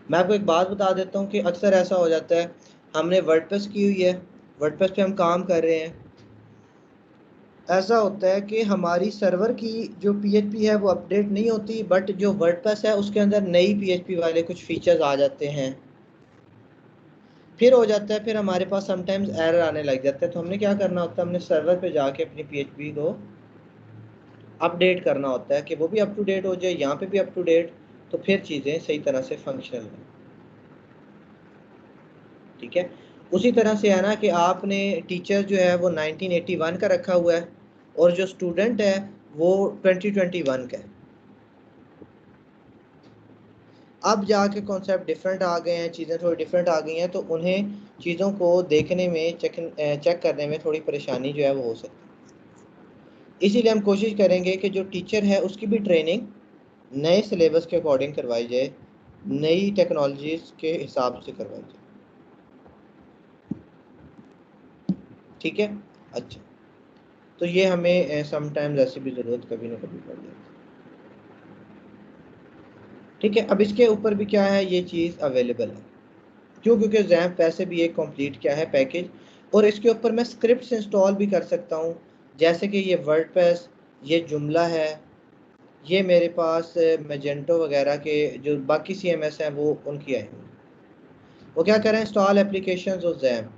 मैं आपको एक बात बता देता हूँ कि अक्सर ऐसा हो जाता है, हमने वर्डप्रेस की हुई है, वर्डप्रेस पे हम काम कर रहे हैं, ऐसा होता है कि हमारी सर्वर की जो PHP है वो अपडेट नहीं होती, बट जो वर्डप्रेस है उसके अंदर नई PHP वाले कुछ फीचर्स आ जाते हैं, फिर हो जाता है, फिर हमारे पास समटाइम्स एरर आने लग जाते हैं। तो हमने क्या करना होता है, हमने सर्वर पे जाके अपनी PHP को अपडेट करना होता है कि वो भी अप टू डेट हो जाए, यहाँ पे भी अप टू डेट, तो फिर चीज़ें सही तरह से फंक्शनल हैं। ठीक है, उसी तरह से है ना कि आपने टीचर जो है वो 1981 का रखा हुआ है और जो स्टूडेंट है वो 2021 का है। अब जाके कॉन्सेप्ट डिफरेंट आ गए हैं, चीज़ें थोड़ी डिफरेंट आ गई हैं, तो उन्हें चीज़ों को देखने में चेक करने में थोड़ी परेशानी जो है वो हो सकती है। इसीलिए हम कोशिश करेंगे कि जो टीचर है उसकी भी ट्रेनिंग नए सिलेबस के अकॉर्डिंग करवाई जाए, नई टेक्नोलॉजीज के हिसाब से करवाई जाए। ठीक है, अच्छा, तो ये हमें समटाइम्स ऐसी भी ज़रूरत कभी ना कभी पड़ जाती है। ठीक है, अब इसके ऊपर भी क्या है, ये चीज़ अवेलेबल है, क्यों, क्योंकि जैम्प वैसे भी एक कंप्लीट क्या है पैकेज, और इसके ऊपर मैं स्क्रिप्ट्स इंस्टॉल भी कर सकता हूँ, जैसे कि ये वर्डप्रेस, ये जुमला है, ये मेरे पास मैजेंटो वगैरह के जो बाकी CMS हैं वो उनकी आई हुई। वो क्या करें, इंस्टॉल एप्लीकेशंस और जैम्प,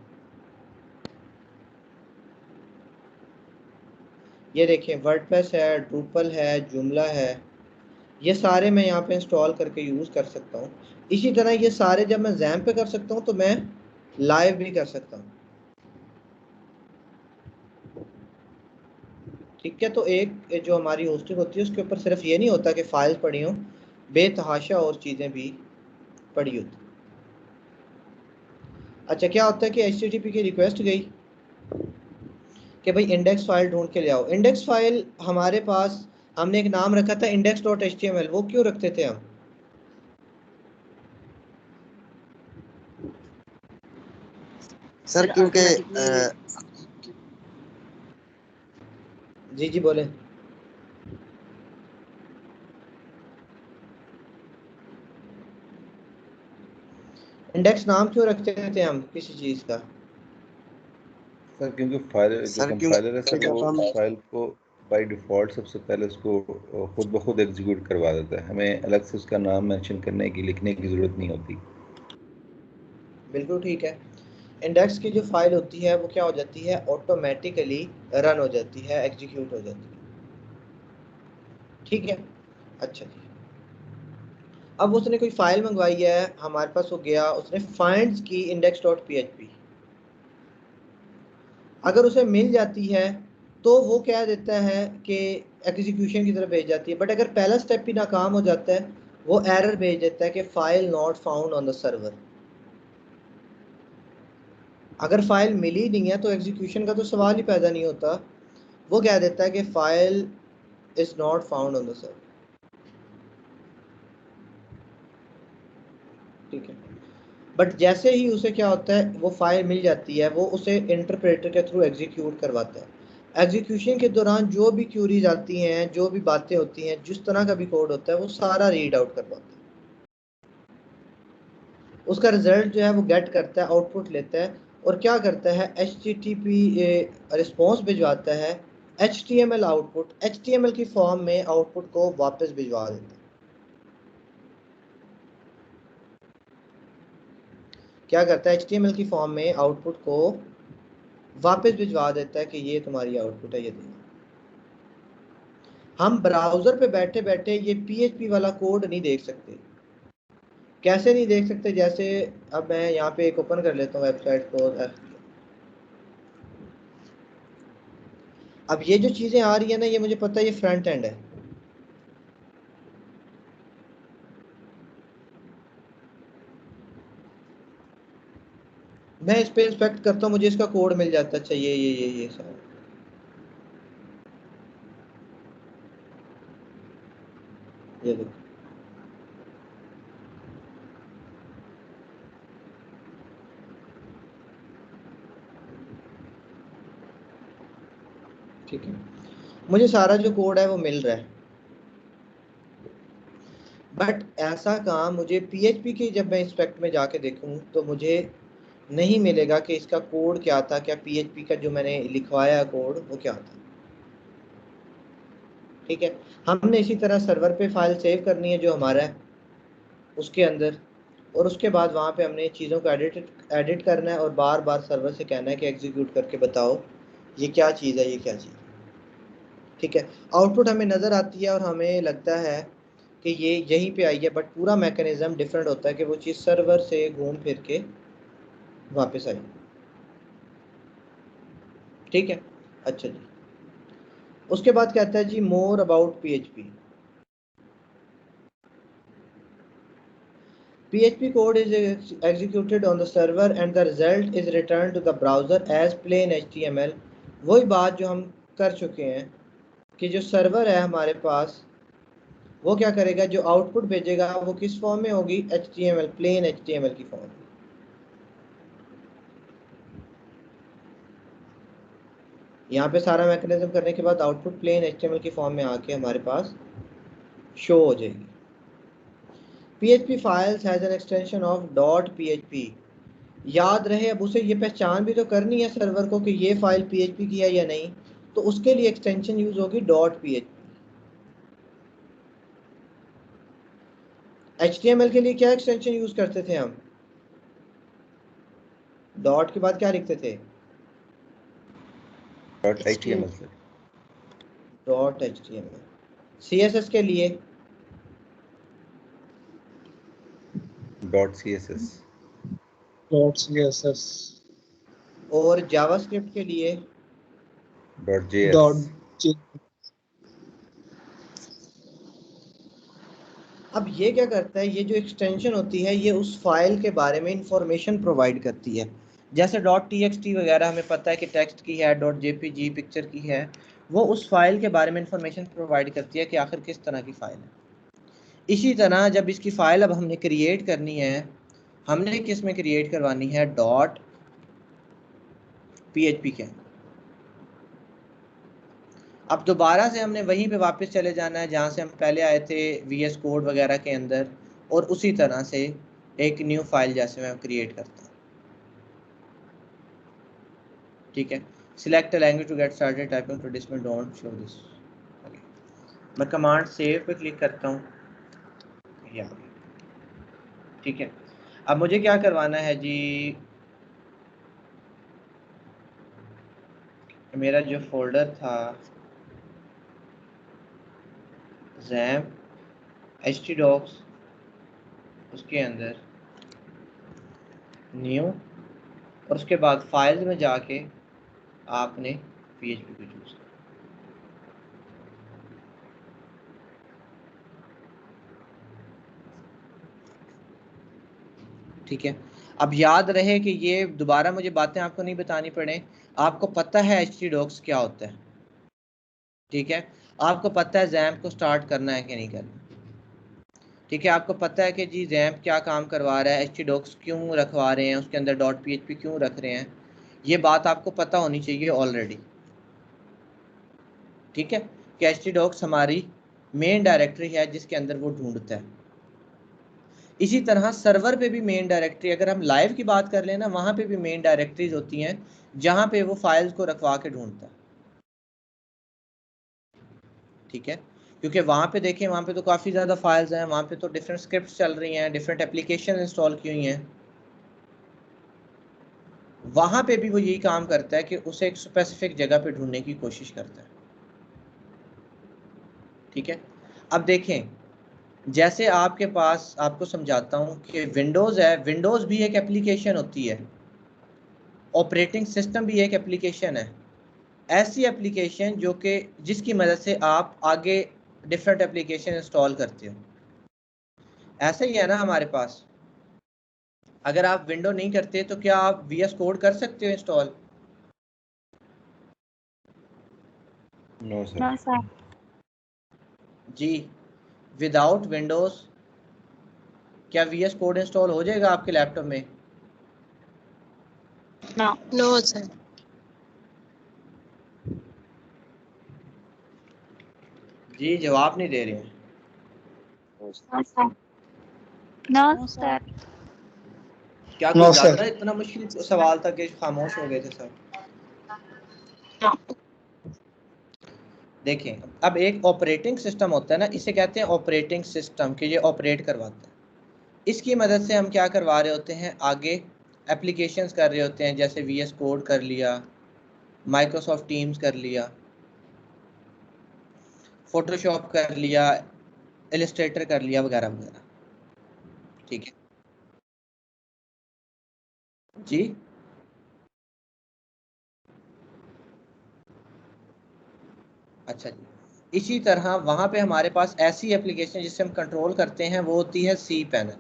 ये देखें वर्डप्रेस है, ड्रूपल है, जुमला है, ये सारे मैं यहाँ पे इंस्टॉल करके यूज़ कर सकता हूँ। इसी तरह ये सारे जब मैं जैम्प पे कर सकता हूँ तो मैं लाइव भी कर सकता हूँ। ठीक है, तो एक जो हमारी होस्टिंग होती है उसके ऊपर सिर्फ ये नहीं होता कि फाइल्स पड़ी हों, बेतहाशा और चीज़ें भी पड़ी होती। अच्छा, क्या होता है कि HTTP की रिक्वेस्ट गई कि भाई इंडेक्स फाइल ढूंढ के ले आओ। इंडेक्स फाइल हमारे पास, हमने एक नाम रखा था index.html, वो क्यों रखते थे हम? सर क्योंकि जी बोले। इंडेक्स नाम क्यों रखते थे हम किसी चीज़ का? सर क्योंकि फाइल जो सर कंपाइलर है सर क्योंकि वो जब हम फाइल को बाय डिफ़ॉल्ट सबसे पहले उसको खुद ब खुद एग्जीक्यूट करवा देता है, हमें अलग से उसका नाम मेंशन करने की लिखने की ज़रूरत नहीं होती। बिल्कुल ठीक है, इंडेक्स की जो फाइल होती है वो क्या हो जाती है, ऑटोमेटिकली रन हो जाती है, एग्जीक्यूट हो जाती है। ठीक है, अच्छा जी, अब उसने कोई फाइल मंगवाई है हमारे पास, वो गया उसने फाइंड्स की index.php, अगर उसे मिल जाती है तो वो क्या देता है कि एग्जीक्यूशन की तरफ भेज जाती है, बट अगर पहला स्टेप भी नाकाम हो जाता है वो एरर भेज देता है कि file not found on the server. अगर फाइल मिली नहीं है तो एग्जीक्यूशन का तो सवाल ही पैदा नहीं होता, वो कह देता है कि file is not found on the server. ठीक है। बट जैसे ही उसे क्या होता है, वो फाइल मिल जाती है, वो उसे इंटरप्रेटर के थ्रू एग्जीक्यूट करवाता है। एग्जीक्यूशन के दौरान जो भी क्यूरीज आती हैं, जो भी बातें होती हैं, जिस तरह का भी कोड होता है, वो सारा रीड आउट करवाता है। उसका रिजल्ट जो है वो गेट करता है, आउटपुट लेता है और क्या करता है, HTTP रिस्पॉन्स भिजवाता है, HTML आउटपुट, HTML की फॉर्म में आउटपुट को वापस भिजवा देता है। क्या करता है, HTML की फॉर्म में आउटपुट को वापस भिजवा देता है कि ये तुम्हारी आउटपुट है, ये देखो। हम ब्राउजर पे बैठे बैठे ये PHP वाला कोड नहीं देख सकते। कैसे नहीं देख सकते? जैसे अब मैं यहाँ पे एक ओपन कर लेता हूँ वेबसाइट को। अब ये जो चीजें आ रही है ना, ये मुझे पता है ये फ्रंट एंड है। मैं इस पे इंस्पेक्ट करता हूँ, मुझे इसका कोड मिल जाता है। अच्छा ये सारा, ये देखो, ठीक है, मुझे सारा जो कोड है वो मिल रहा है। बट ऐसा काम मुझे PHP की जब मैं इंस्पेक्ट में जाके देखूँ तो मुझे नहीं मिलेगा कि इसका कोड क्या था, क्या PHP का जो मैंने लिखवाया कोड वो क्या था। ठीक है, हमने इसी तरह सर्वर पे फाइल सेव करनी है जो हमारा है उसके अंदर, और उसके बाद वहाँ पे हमने चीज़ों को एडिट करना है और बार बार सर्वर से कहना है कि एग्जीक्यूट करके बताओ ये क्या चीज़ है, ये क्या चीज़ है। ठीक है, आउटपुट हमें नज़र आती है और हमें लगता है कि ये यहीं पे आई है, बट पूरा मैकेनिज्म डिफरेंट होता है कि वो चीज़ सर्वर से घूम फिर के वापस आई। ठीक है, अच्छा जी, उसके बाद कहता है जी more about PHP। PHP code is executed on the server and the result is returned to the browser as plain HTML। वही बात जो हम कर चुके हैं कि जो सर्वर है हमारे पास वो क्या करेगा, जो आउटपुट भेजेगा वो किस फॉर्म में होगी, HTML, प्लेन HTML की फॉर्म। यहाँ पे सारा मैकेनिज्म करने के बाद आउटपुट प्लेन HTML की फॉर्म में आके हमारे पास शो हो जाएगी। PHP files has an extension of .php। याद रहे, अब उसे ये पहचान भी तो करनी है सर्वर को कि ये फाइल PHP की है या नहीं, तो उसके लिए एक्सटेंशन यूज होगी .php। HTML के लिए क्या एक्सटेंशन यूज करते थे हम, डॉट के बाद क्या लिखते थे, .html से .html। CSS के लिए .css .css और जावास्क्रिप्ट के लिए .js। अब ये क्या करता है, ये जो एक्सटेंशन होती है ये उस फाइल के बारे में इंफॉर्मेशन प्रोवाइड करती है। जैसे .txt वगैरह हमें पता है कि टेक्स्ट की है, .jpg पिक्चर की है, वो उस फाइल के बारे में इंफॉर्मेशन प्रोवाइड करती है कि आखिर किस तरह की फाइल है। इसी तरह जब इसकी फाइल अब हमने क्रिएट करनी है, हमने किस में क्रिएट करवानी है, .php के। अब दोबारा से हमने वहीं पे वापस चले जाना है जहाँ से हम पहले आए थे VS कोड वगैरह के अंदर, और उसी तरह से एक न्यू फाइल जैसे मैं क्रिएट करता हूँ। ठीक है, select language to get started typing to display don't show this. मैं कमांड सेव पे क्लिक करता हूँ, ठीक है। अब मुझे क्या करवाना है जी, मेरा जो फोल्डर था XAMPP htdocs, उसके अंदर न्यू, और उसके बाद फाइल्स में जाके आपने PHP को चूज करना। ठीक है, अब याद रहे कि ये दोबारा मुझे बातें आपको नहीं बतानी पड़े, आपको पता है htdocs क्या होता है। ठीक है, आपको पता है XAMPP को स्टार्ट करना है कि नहीं करना। ठीक है, आपको पता है कि जी रैम्प क्या काम करवा रहा है, htdocs क्यों रखवा रहे हैं, उसके अंदर .php क्यों रख रहे हैं, ये बात आपको पता होनी चाहिए ऑलरेडी। ठीक है, कि htdocs हमारी मेन डायरेक्टरी है जिसके अंदर वो ढूंढता है। इसी तरह सर्वर पे भी मेन डायरेक्टरी, अगर हम लाइव की बात कर लें ना, वहाँ पे भी मेन डायरेक्टरीज होती हैं जहाँ पे वो फाइल्स को रखवा के ढूंढता है। ठीक है, क्योंकि वहाँ पे देखें, वहाँ पे तो काफ़ी ज़्यादा फाइल्स हैं, वहाँ पे तो डिफरेंट स्क्रिप्ट्स चल रही हैं, डिफरेंट एप्लीकेशन इंस्टॉल की हुई हैं। वहाँ पे भी वो यही काम करता है कि उसे एक स्पेसिफिक जगह पे ढूंढने की कोशिश करता है। ठीक है, अब देखें, जैसे आपके पास, आपको समझाता हूँ कि विंडोज़ है, विंडोज़ भी एक एप्लीकेशन होती है, ऑपरेटिंग सिस्टम भी एक एप्लीकेशन है। ऐसी एप्लीकेशन जो कि जिसकी मदद से आप आगे डिफरेंट एप्लीकेशन इंस्टॉल करते हो। ऐसा ही है ना हमारे पास, अगर आप विंडो नहीं करते तो क्या आप VS कोड कर सकते हो इंस्टॉल? No sir. जी, विदाउट विंडोज़ क्या VS कोड इंस्टॉल हो जाएगा आपके लैपटॉप में? No sir. जी, जवाब नहीं दे रहे हैं। No sir. क्या कोई ज़्यादा इतना मुश्किल सवाल था कि खामोश हो गए थे सब? देखें, अब एक ऑपरेटिंग सिस्टम होता है ना, इसे कहते हैं ऑपरेटिंग सिस्टम, कि ये ऑपरेट करवाता है। इसकी मदद से हम क्या करवा रहे होते हैं, आगे एप्लीकेशंस कर रहे होते हैं, जैसे VS कोड कर लिया, माइक्रोसॉफ्ट टीम्स कर लिया, फोटोशॉप कर लिया, इलस्ट्रेटर कर लिया, वगैरह वगैरह। ठीक है जी, अच्छा जी। इसी तरह वहाँ पे हमारे पास ऐसी एप्लीकेशन जिससे हम कंट्रोल करते हैं, वो होती है सी पैनल।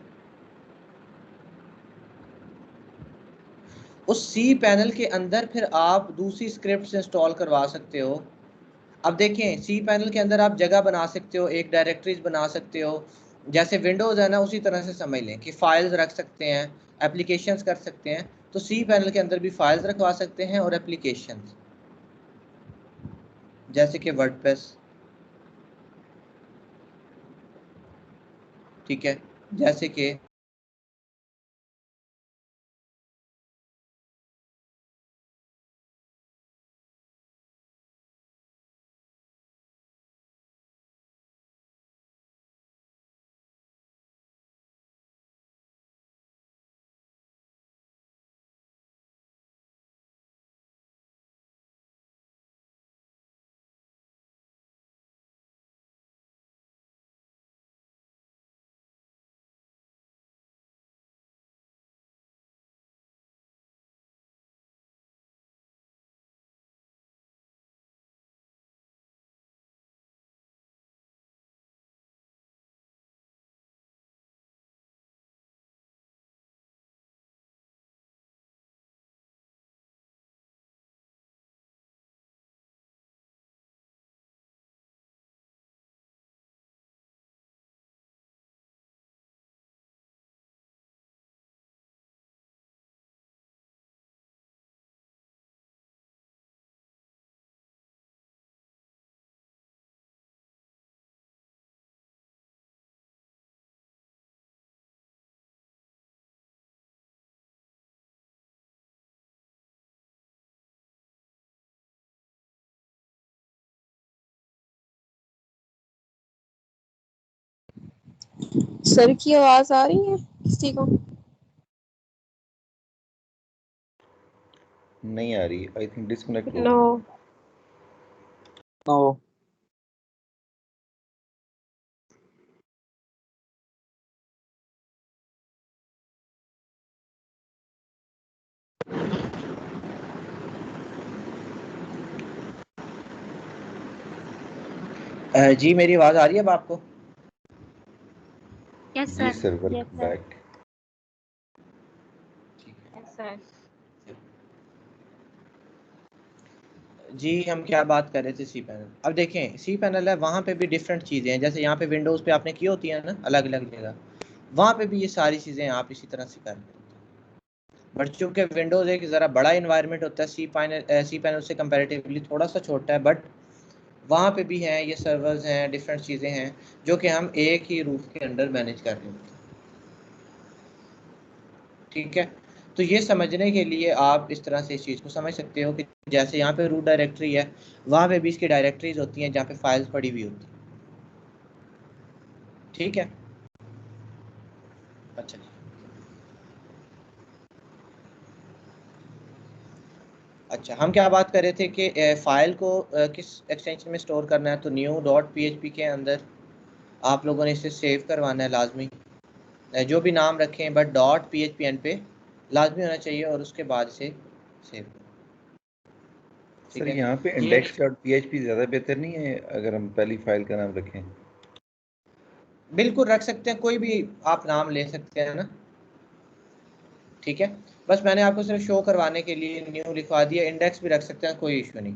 उस सी पैनल के अंदर फिर आप दूसरी स्क्रिप्ट्स इंस्टॉल करवा सकते हो। अब देखें, सी पैनल के अंदर आप जगह बना सकते हो, एक डायरेक्टरीज बना सकते हो, जैसे विंडोज़ है ना, उसी तरह से समझ लें कि फाइल्स रख सकते हैं, एप्लीकेशंस कर सकते हैं। तो सी पैनल के अंदर भी फाइल्स रखवा सकते हैं और एप्लीकेशंस, जैसे कि वर्डप्रेस। ठीक है, जैसे कि सर की आवाज आ रही है किसी को? नहीं आ रही, आई थिंक डिस्कनेक्ट हो नो गया। नो जी, मेरी आवाज़ आ रही है अब आपको? यस जी sir. Sir, welcome back. Yes sir. जी हम क्या बात कर रहे थे सी पैनल। अब देखें सी पैनल है, वहाँ पे भी डिफरेंट चीज़ें हैं, जैसे यहाँ पे विंडोज़ पे आपने की होती है ना अलग अलग जगह, वहाँ पे भी ये सारी चीज़ें आप इसी तरह से कर रहे होते हैं। बट चूँकि विंडोज़ एक ज़रा बड़ा इन्वायरमेंट होता है, सी पैनल से कंपेरेटिवली थोड़ा सा छोटा है, बट वहाँ पे भी हैं ये सर्वर्स हैं, डिफरेंट चीज़ें हैं जो कि हम एक ही रूफ के अंडर मैनेज कर रहे होते हैं। ठीक है, तो ये समझने के लिए आप इस तरह से इस चीज़ को समझ सकते हो कि जैसे यहाँ पे रूट डायरेक्टरी है, वहाँ पे भी इसकी डायरेक्टरीज होती हैं जहाँ पे फाइल्स पड़ी हुई होती हैं। ठीक है, अच्छा जी, अच्छा हम क्या बात कर रहे थे कि फाइल को किस एक्सटेंशन में स्टोर करना है, तो न्यू डॉट पी के अंदर आप लोगों ने इसे सेव करवाना है लाजमी, जो भी नाम रखें बट डॉट PHP एंड पे लाजमी होना चाहिए और उसके बाद से सेव। सर यहाँ पे index.php ज़्यादा बेहतर नहीं है अगर हम पहली फाइल का नाम रखें? बिल्कुल रख सकते हैं, कोई भी आप नाम ले सकते हैं ना। ठीक है, बस मैंने आपको सिर्फ शो करवाने के लिए न्यू लिखवा दिया, इंडेक्स भी रख सकते हैं, कोई इशू नहीं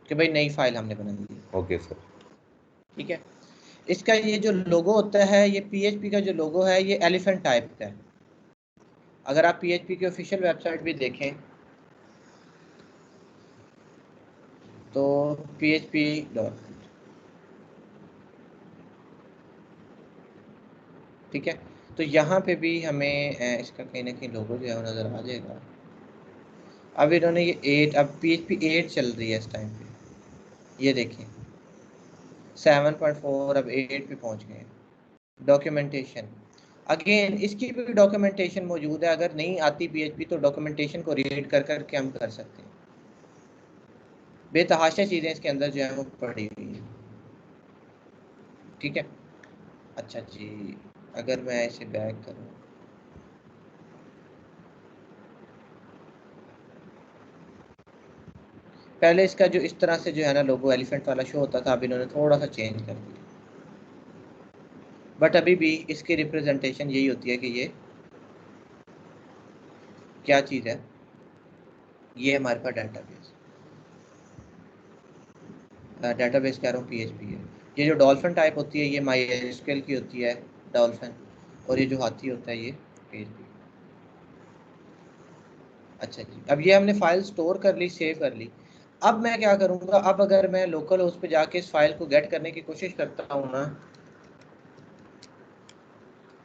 कि भाई नई फाइल हमने बना दी। Okay sir. ठीक है, इसका ये जो लोगो होता है, ये PHP का जो लोगो है ये एलिफेंट टाइप का है। अगर आप PHP की ऑफिशियल वेबसाइट भी देखें तो PHP डॉट, ठीक है, तो यहाँ पे भी हमें इसका कहीं ना कहीं लोगो जो है वो नज़र आ जाएगा। अब इन्होंने ये 8, अब PHP 8 चल रही है इस टाइम पे, ये देखें 7.4 अब 8 पे पहुँच गए हैं। डॉक्यूमेंटेशन अगेन इसकी भी डॉक्यूमेंटेशन मौजूद है, अगर नहीं आती PHP तो डॉक्यूमेंटेशन को रीड कर करके हम कर सकते हैं। बेतहाशा चीज़ें इसके अंदर जो है वो पड़ी हुई हैं। ठीक है, अच्छा जी, अगर मैं इसे बैक करूँ, पहले इसका जो इस तरह से जो है ना लोगो एलिफेंट वाला शो होता था, अब इन्होंने थोड़ा सा चेंज कर दिया, बट अभी भी इसकी रिप्रेजेंटेशन यही होती है कि ये क्या चीज़ है, ये हमारे पास डेटाबेस कह रहा हूँ PHP है। ये जो डॉल्फिन टाइप होती है ये MySQL की होती है डॉल्फिन, और ये जो हाथी होता है ये PHP। अच्छा जी, अब ये हमने फाइल स्टोर कर ली, सेव कर ली। अब मैं क्या करूँगा, अब अगर मैं लोकल होस्ट पे जाके इस फाइल को गेट करने की कोशिश करता हूँ ना,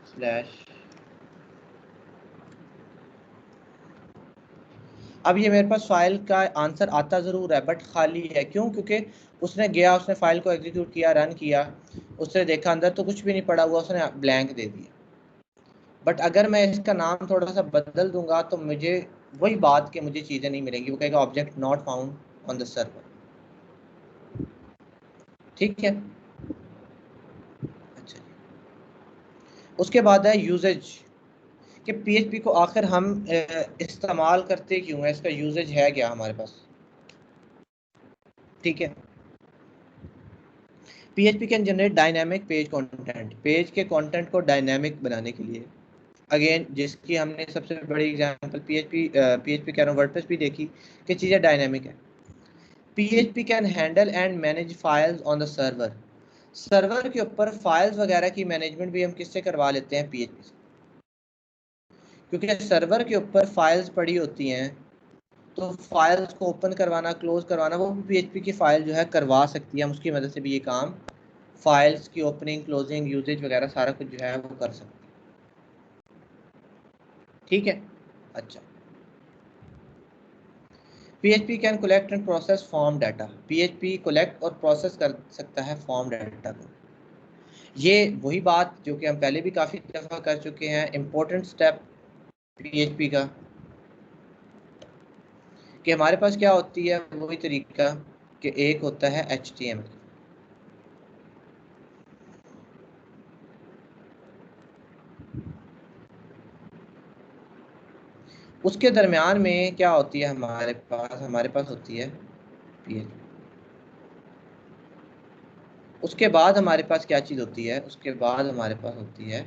स्लैश, अब ये मेरे पास फाइल का आंसर आता ज़रूर है बट खाली है, क्यों? क्योंकि उसने गया, उसने फाइल को एग्जीक्यूट किया, रन किया, उसने देखा अंदर तो कुछ भी नहीं पड़ा हुआ, उसने ब्लैंक दे दिया। बट अगर मैं इसका नाम थोड़ा सा बदल दूंगा तो मुझे वही बात कि मुझे चीज़ें नहीं मिलेंगी, वो कहेगा object not found on the server. ठीक है, अच्छा जी, उसके बाद है यूजेज, कि PHP को आखिर हम इस्तेमाल करते क्यों है, इसका यूजेज है क्या हमारे पास। ठीक है, PHP can generate dynamic page content, page के कंटेंट को डायनामिक बनाने के लिए। अगेन जिसकी हमने सबसे बड़ी एग्जांपल PHP कह रहा हूँ वर्डप्रेस भी देखी कि चीज़ें डायनामिक है। PHP can handle and manage files on the server, server के ऊपर फाइल्स वगैरह की मैनेजमेंट भी हम किससे करवा लेते हैं, PHP से, क्योंकि सर्वर के ऊपर फाइल्स पड़ी होती हैं तो फाइल्स को ओपन करवाना, क्लोज करवाना, वो भी PHP की फाइल जो है करवा सकती है, हम उसकी मदद से भी ये काम, फाइल्स की ओपनिंग, क्लोजिंग, यूजेज वगैरह सारा कुछ जो है वो कर सकते हैं। ठीक है, अच्छा, PHP can collect and process form data, PHP collect और प्रोसेस कर सकता है फॉर्म डाटा को। ये वही बात जो कि हम पहले भी काफ़ी दफ़ा कर चुके हैं, इम्पोर्टेंट स्टेप PHP का, कि हमारे पास क्या होती है वही तरीका कि एक होता है HTML, उसके दरमियान में क्या होती है हमारे पास होती है PHP, उसके बाद हमारे पास क्या चीज़ होती है, उसके बाद हमारे पास होती है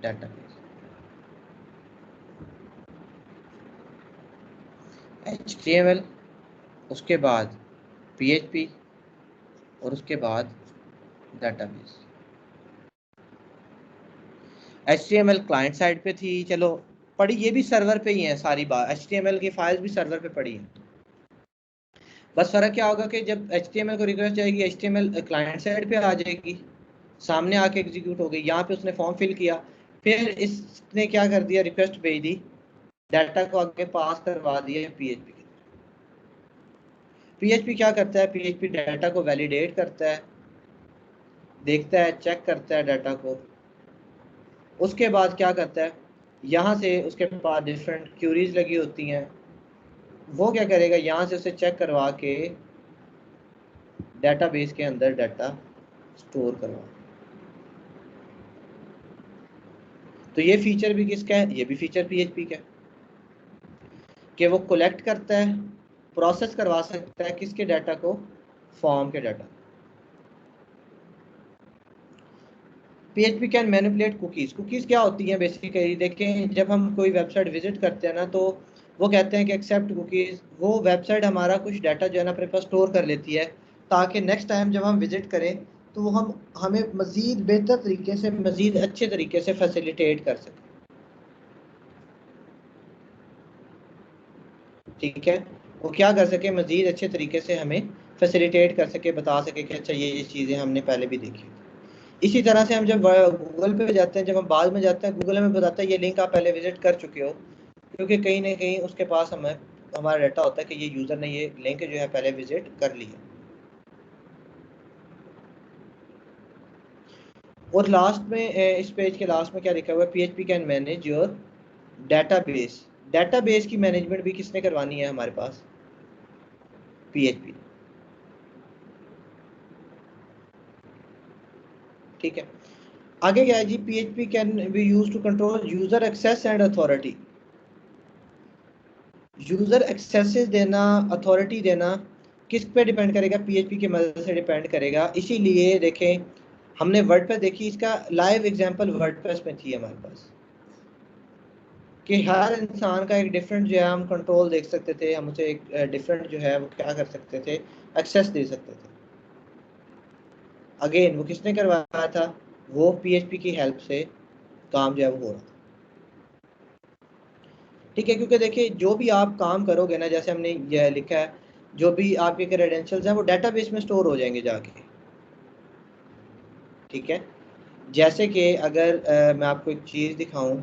डाटाबेस। HTML, उसके बाद PHP और उसके बाद डेटाबेस। HTML क्लाइंट साइड पे थी, चलो पड़ी, ये भी सर्वर पे ही है सारी बात, HTML की फाइल्स भी सर्वर पे पड़ी हैं। बस फर्क क्या होगा कि जब HTML को रिक्वेस्ट जाएगी HTML क्लाइंट साइड पे आ जाएगी, सामने आके एग्जीक्यूट हो गई। यहाँ पे उसने फॉर्म फिल किया, फिर इसने क्या कर दिया, रिक्वेस्ट भेज दी, डाटा को आगे पास करवा दिया PHP के। PHP क्या करता है, PHP डाटा को वैलिडेट करता है, देखता है, चेक करता है डाटा को। उसके बाद क्या करता है, यहाँ से उसके पास डिफरेंट क्यूरीज लगी होती हैं, वो क्या करेगा, यहाँ से उसे चेक करवा के डेटाबेस के अंदर डाटा स्टोर करवा। तो ये फीचर भी किसका है, ये भी फीचर PHP का है कि वो कलेक्ट करता है, प्रोसेस करवा सकता है किसके डाटा को, फॉर्म के data. PHP can manipulate cookies. Cookies क्या होती हैं बेसिकली, देखें जब हम कोई वेबसाइट विजिट करते हैं ना, तो वो कहते हैं कि एक्सेप्ट कुकीज़। वो वेबसाइट हमारा कुछ डाटा जो है ना अपने पास स्टोर कर लेती है, ताकि नेक्स्ट टाइम जब हम विजिट करें तो हम हमें मज़ीद बेहतर तरीके से, मज़ीद अच्छे तरीके से फैसिलिटेट कर सकें। ठीक है, वो क्या कर सके, मज़ीद अच्छे तरीके से हमें फैसिलिटेट कर सके, बता सके कि अच्छा ये चीज़ें हमने पहले भी देखी। इसी तरह से हम जब गूगल पे जाते हैं, जब हम बाद में जाते हैं, गूगल हमें बताता है ये लिंक आप पहले विजिट कर चुके हो, क्योंकि कहीं ना कहीं उसके पास हमारा डाटा होता है कि ये यूज़र ने ये लिंक जो है पहले विजिट कर लिया। और लास्ट में, इस पेज के लास्ट में क्या लिखा हुआ है, PHP can manage your database. Database की मैनेजमेंट भी किसने करवानी है हमारे पास, PHP। ठीक है, आगे क्या है जी, PHP can be used to control user access and authority. User accesses देना, अथॉरिटी देना किस पे डिपेंड करेगा, PHP की मदद से डिपेंड करेगा। इसीलिए देखें हमने वर्डप्रेस देखी, इसका लाइव एग्जांपल वर्डप्रेस में थी हमारे पास, कि हर इंसान का एक डिफरेंट जो है हम कंट्रोल देख सकते थे, हम उसे एक डिफरेंट जो है वो क्या कर सकते थे, एक्सेस दे सकते थे। अगेन वो किसने करवाया था, वो PHP की हेल्प से काम जो है वो हो रहा था। ठीक है, क्योंकि देखिए जो भी आप काम करोगे ना, जैसे हमने यह लिखा है, जो भी आपके क्रेडेंशियल्स हैं वो डेटाबेस में स्टोर हो जाएंगे जाके। ठीक है, जैसे कि अगर मैं आपको एक चीज़ दिखाऊं,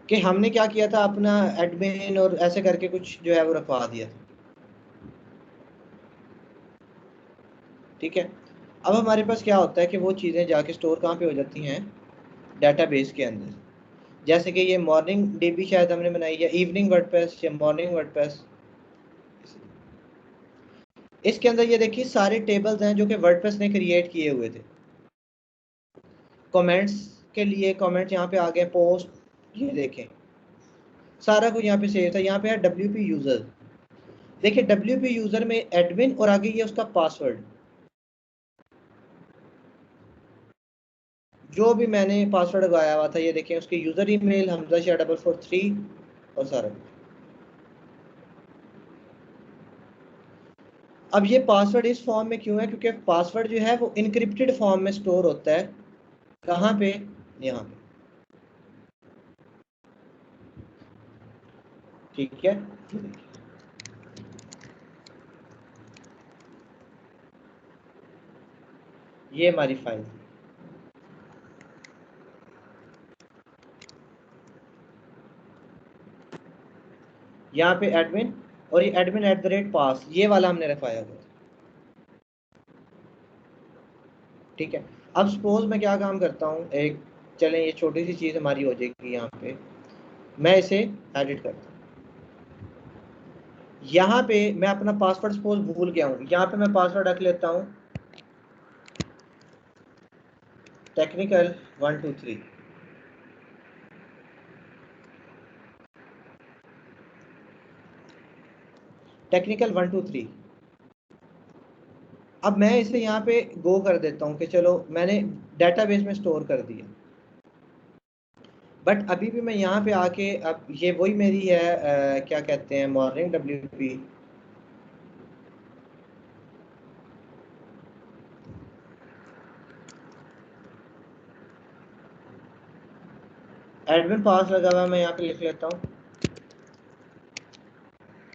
कि हमने क्या किया था, अपना एडमिन और ऐसे करके कुछ जो है वो रखवा दिया था। ठीक है, अब हमारे पास क्या होता है कि वो चीज़ें जाके स्टोर कहाँ पे हो जाती हैं, डेटाबेस के अंदर। जैसे कि ये मॉर्निंग DB शायद हमने बनाई है, इवनिंग वर्डप्रेस या मॉर्निंग वर्डप्रेस। इसके अंदर ये देखिए सारे टेबल्स हैं जो कि वर्डप्रेस ने क्रिएट किए हुए थे। कमेंट्स के लिए कमेंट यहाँ पे आ गए, पोस्ट, ये देखें सारा कुछ यहाँ पे सेव था। यहाँ पे है WP यूजर, देखिए WP यूजर में एडमिन और आगे ये उसका पासवर्ड, जो भी मैंने पासवर्ड लगाया हुआ था, ये देखें उसके यूजर ईमेल हमजा शाह 443 और सारा कुछ। अब ये पासवर्ड इस फॉर्म में क्यों है, क्योंकि पासवर्ड जो है वो इनक्रिप्टेड फॉर्म में स्टोर होता है। कहाँ पे, यहाँ पे। ठीक है, ये हमारी फाइल, यहाँ पे एडमिन, और ये admin@pass ये वाला हमने रखवाया हुआ। ठीक है, अब सपोज मैं क्या काम करता हूँ, एक चलें ये छोटी सी चीज़ हमारी हो जाएगी, यहाँ पे मैं इसे एडिट करता हूँ। यहाँ पे मैं अपना पासवर्ड सपोज भूल गया हूँ, यहाँ पे मैं पासवर्ड रख लेता हूँ टेक्निकल 123। टेक्निकल 123। अब मैं इसे यहाँ पे गो कर देता हूँ कि चलो मैंने डेटाबेस में स्टोर कर दिया। बट अभी भी मैं यहाँ पे आके, अब ये वही मेरी है क्या कहते हैं, मॉर्निंग WP। एडमिन पास लगा हुआ है, मैं यहाँ पे लिख लेता हूँ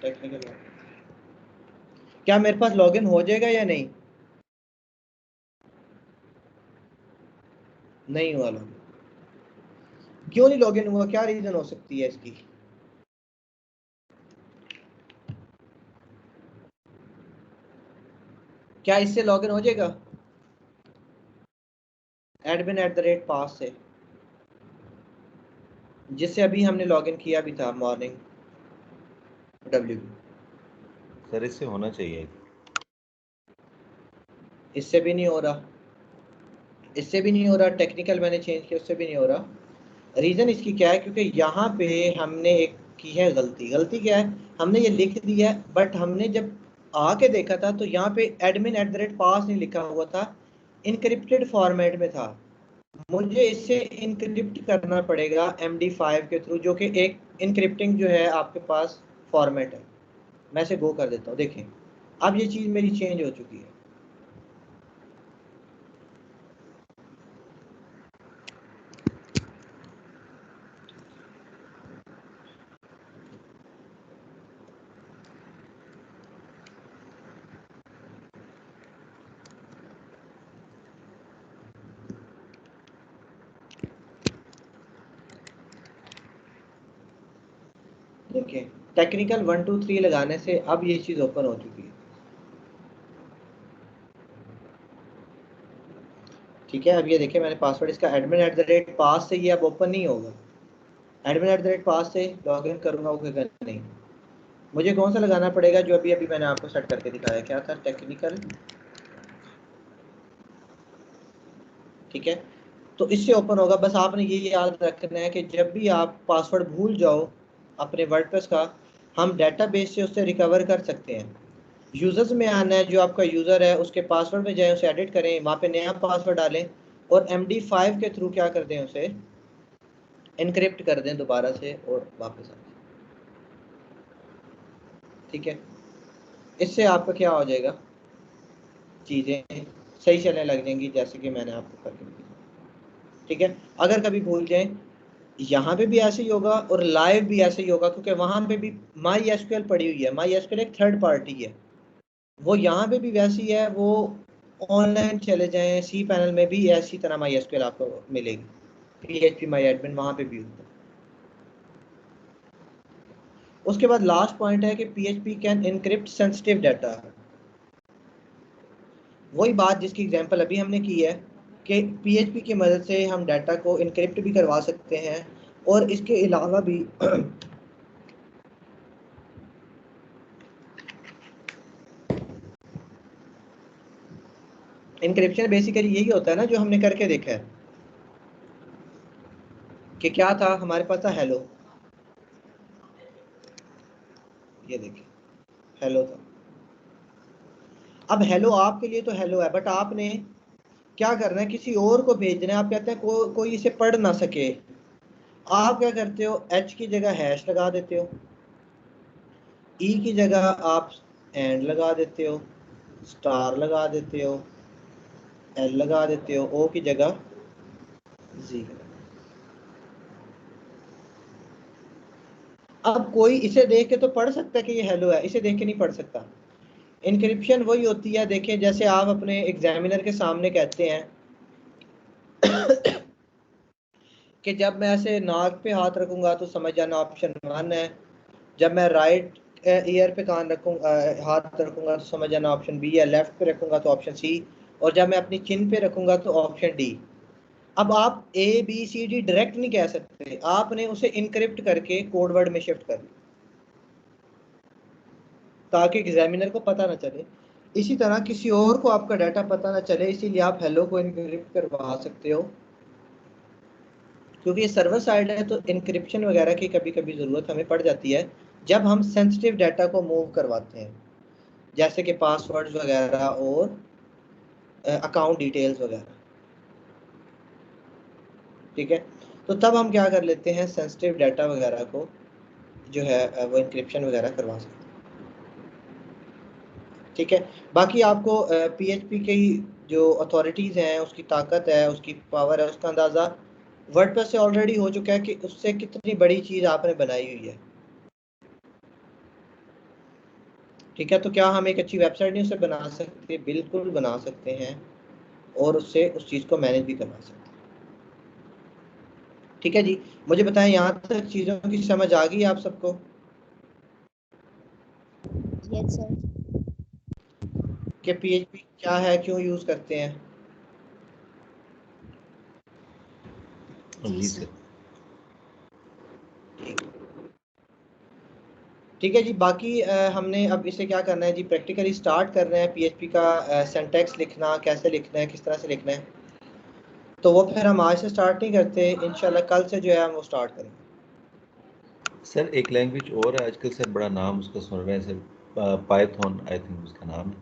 टेक्निकल। क्या मेरे पास लॉगिन हो जाएगा या नहीं? नहीं हुआ लॉगिन। क्यों नहीं लॉगिन हुआ, क्या रीजन हो सकती है इसकी? क्या इससे लॉगिन हो जाएगा admin@pass से, जिससे अभी हमने लॉगिन किया भी था मॉर्निंग WP? सर इससे होना चाहिए। इससे भी नहीं हो रहा, इससे भी नहीं हो रहा, टेक्निकल मैंने चेंज किया उससे भी नहीं हो रहा। रीज़न इसकी क्या है, क्योंकि यहाँ पे हमने एक की है गलती। गलती क्या है, हमने ये लिख दिया है, बट हमने जब आके देखा था तो यहाँ पे admin@pass नहीं लिखा हुआ था, इनक्रिप्टेड फॉर्मेट में था। मुझे इससे इनक्रिप्ट करना पड़ेगा MD5 के थ्रू, जो कि एक इनक्रिप्टिंग जो है आपके पास फॉर्मेट है। मैं इसे गो कर देता हूँ, देखें अब ये चीज़ मेरी चेंज हो चुकी है। देखिए टेक्निकल 1 2 3 लगाने से अब ये चीज़ ओपन हो चुकी है। ठीक है, अब ये देखिए मैंने पासवर्ड इसका admin@pass से, ये अब ओपन नहीं होगा। admin@pass से लॉगिन करूँगा वो क्या नहीं। मुझे कौन सा लगाना पड़ेगा, जो अभी अभी मैंने आपको सेट करके दिखाया, क्या था, टेक्निकल। ठीक है, तो इससे ओपन होगा। बस आपने ये याद रखना है कि जब भी आप पासवर्ड भूल जाओ अपने वर्डप्रेस का, हम डेटाबेस से उससे रिकवर कर सकते हैं। यूज़र्स में आना है, जो आपका यूज़र है उसके पासवर्ड में जाएं, उसे एडिट करें, वहाँ पे नया पासवर्ड डालें और MD5 के थ्रू क्या कर दें, उसे इनक्रिप्ट कर दें दोबारा से और वापस आ जाए। ठीक है, इससे आपका क्या हो जाएगा, चीज़ें सही चलने लग जाएंगी, जैसे कि मैंने आपको करके दिखाया। ठीक है, अगर कभी भूल जाएं, यहाँ पे भी ऐसे ही होगा और लाइव भी ऐसे ही होगा, क्योंकि वहाँ पे भी MySQL पड़ी हुई है। MySQL एक थर्ड पार्टी है, वो यहाँ पे भी वैसी है। वो ऑनलाइन चले जाएं, cPanel में भी ऐसी तरह MySQL आपको मिलेगी, PHP MyAdmin वहाँ पे भी होता है। उसके बाद लास्ट पॉइंट है कि PHP can encrypt sensitive data. वही बात जिसकी एग्जांपल अभी हमने की है कि PHP की मदद से हम डाटा को इनक्रिप्ट भी करवा सकते हैं, और इसके अलावा भी इनक्रिप्शन बेसिकली यही होता है ना, जो हमने करके देखा है कि क्या था, हमारे पास था हेलो, ये देखिए हेलो था। अब हेलो आपके लिए तो हेलो है, बट आपने क्या करना है, किसी और को भेजना है। आप कहते हैं कोई इसे पढ़ ना सके, आप क्या करते हो, H की जगह हैश लगा देते हो, E की जगह आप एंड लगा देते हो, स्टार लगा देते हो, L लगा देते हो, O की जगह Z। अब कोई इसे देख के तो पढ़ सकता है कि ये हेलो है, इसे देख के नहीं पढ़ सकता। इनक्रिप्शन वही होती है, देखें जैसे आप अपने एग्जामिनर के सामने कहते हैं कि जब मैं ऐसे नाक पे हाथ रखूंगा तो समझ जाना ऑप्शन 1 है, जब मैं राइट ईयर पे कान रखूंगा, हाथ रखूंगा तो समझ जाना ऑप्शन B है, लेफ्ट पे रखूंगा तो ऑप्शन C, और जब मैं अपनी चिन पे रखूंगा तो ऑप्शन D। अब आप ABCD डायरेक्ट नहीं कह सकते, आपने उसे इनक्रिप्ट करके कोड वर्ड में शिफ्ट कर दिया ताकि एग्जामिनर को पता ना चले। इसी तरह किसी और को आपका डाटा पता ना चले, इसीलिए आप हेलो को इनक्रिप्ट करवा सकते हो, क्योंकि ये सर्वर साइड है। तो इनक्रिप्शन वगैरह की कभी कभी ज़रूरत हमें पड़ जाती है जब हम सेंसिटिव डाटा को मूव करवाते हैं, जैसे कि पासवर्ड्स वगैरह और अकाउंट डिटेल्स वगैरह। ठीक है, तो तब हम क्या कर लेते हैं, सेंसिटिव डाटा वगैरह को जो है वो इंक्रिप्शन वगैरह करवा सकते हैं। ठीक है, बाकी आपको PHP की जो अथॉरिटीज़ हैं, उसकी ताकत है, उसकी पावर है, उसका अंदाज़ा वर्डप्रेस से ऑलरेडी हो चुका है कि उससे कितनी बड़ी चीज़ आपने बनाई हुई है। ठीक है, तो क्या हम एक अच्छी वेबसाइट नहीं उससे बना सकते? बिल्कुल बना सकते हैं, और उससे उस चीज़ को मैनेज भी करवा सकते हैं। ठीक है जी, मुझे बताएं यहाँ तक चीज़ों की समझ आ गई आप सबको? Yes sir. कि PHP क्या है, क्यों यूज़ करते हैं? जी सर। ठीक है जी, बाकी हमने अब इसे क्या करना है जी, प्रैक्टिकली स्टार्ट कर रहे हैं PHP का सिंटैक्स लिखना, कैसे लिखना है, किस तरह से लिखना है। तो वो फिर हम आज से स्टार्ट नहीं करते, इंशाल्लाह कल से जो है हम वो स्टार्ट करेंगे। सर एक लैंग्वेज और है आजकल सर, बड़ा नाम उसका सुन रहे हैं सर, पाइथन आई थिंक उसका नाम है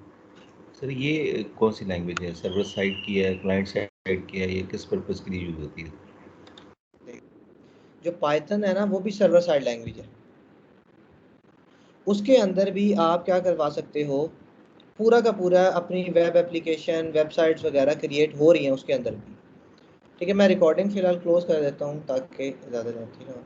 सर। ये कौन सी लैंग्वेज है? सर्वर साइड की है, क्लाइंट साइड की है, ये किस पर्पज़ के लिए यूज़ होती है? जो पाइथन है ना, वो भी सर्वर साइड लैंग्वेज है। उसके अंदर भी आप क्या करवा सकते हो, पूरा का पूरा अपनी वेब एप्लीकेशन, वेबसाइट्स वगैरह क्रिएट हो रही हैं उसके अंदर भी। ठीक है, मैं रिकॉर्डिंग फ़िलहाल क्लोज़ कर देता हूँ ताकि ज़्यादा नहीं हो।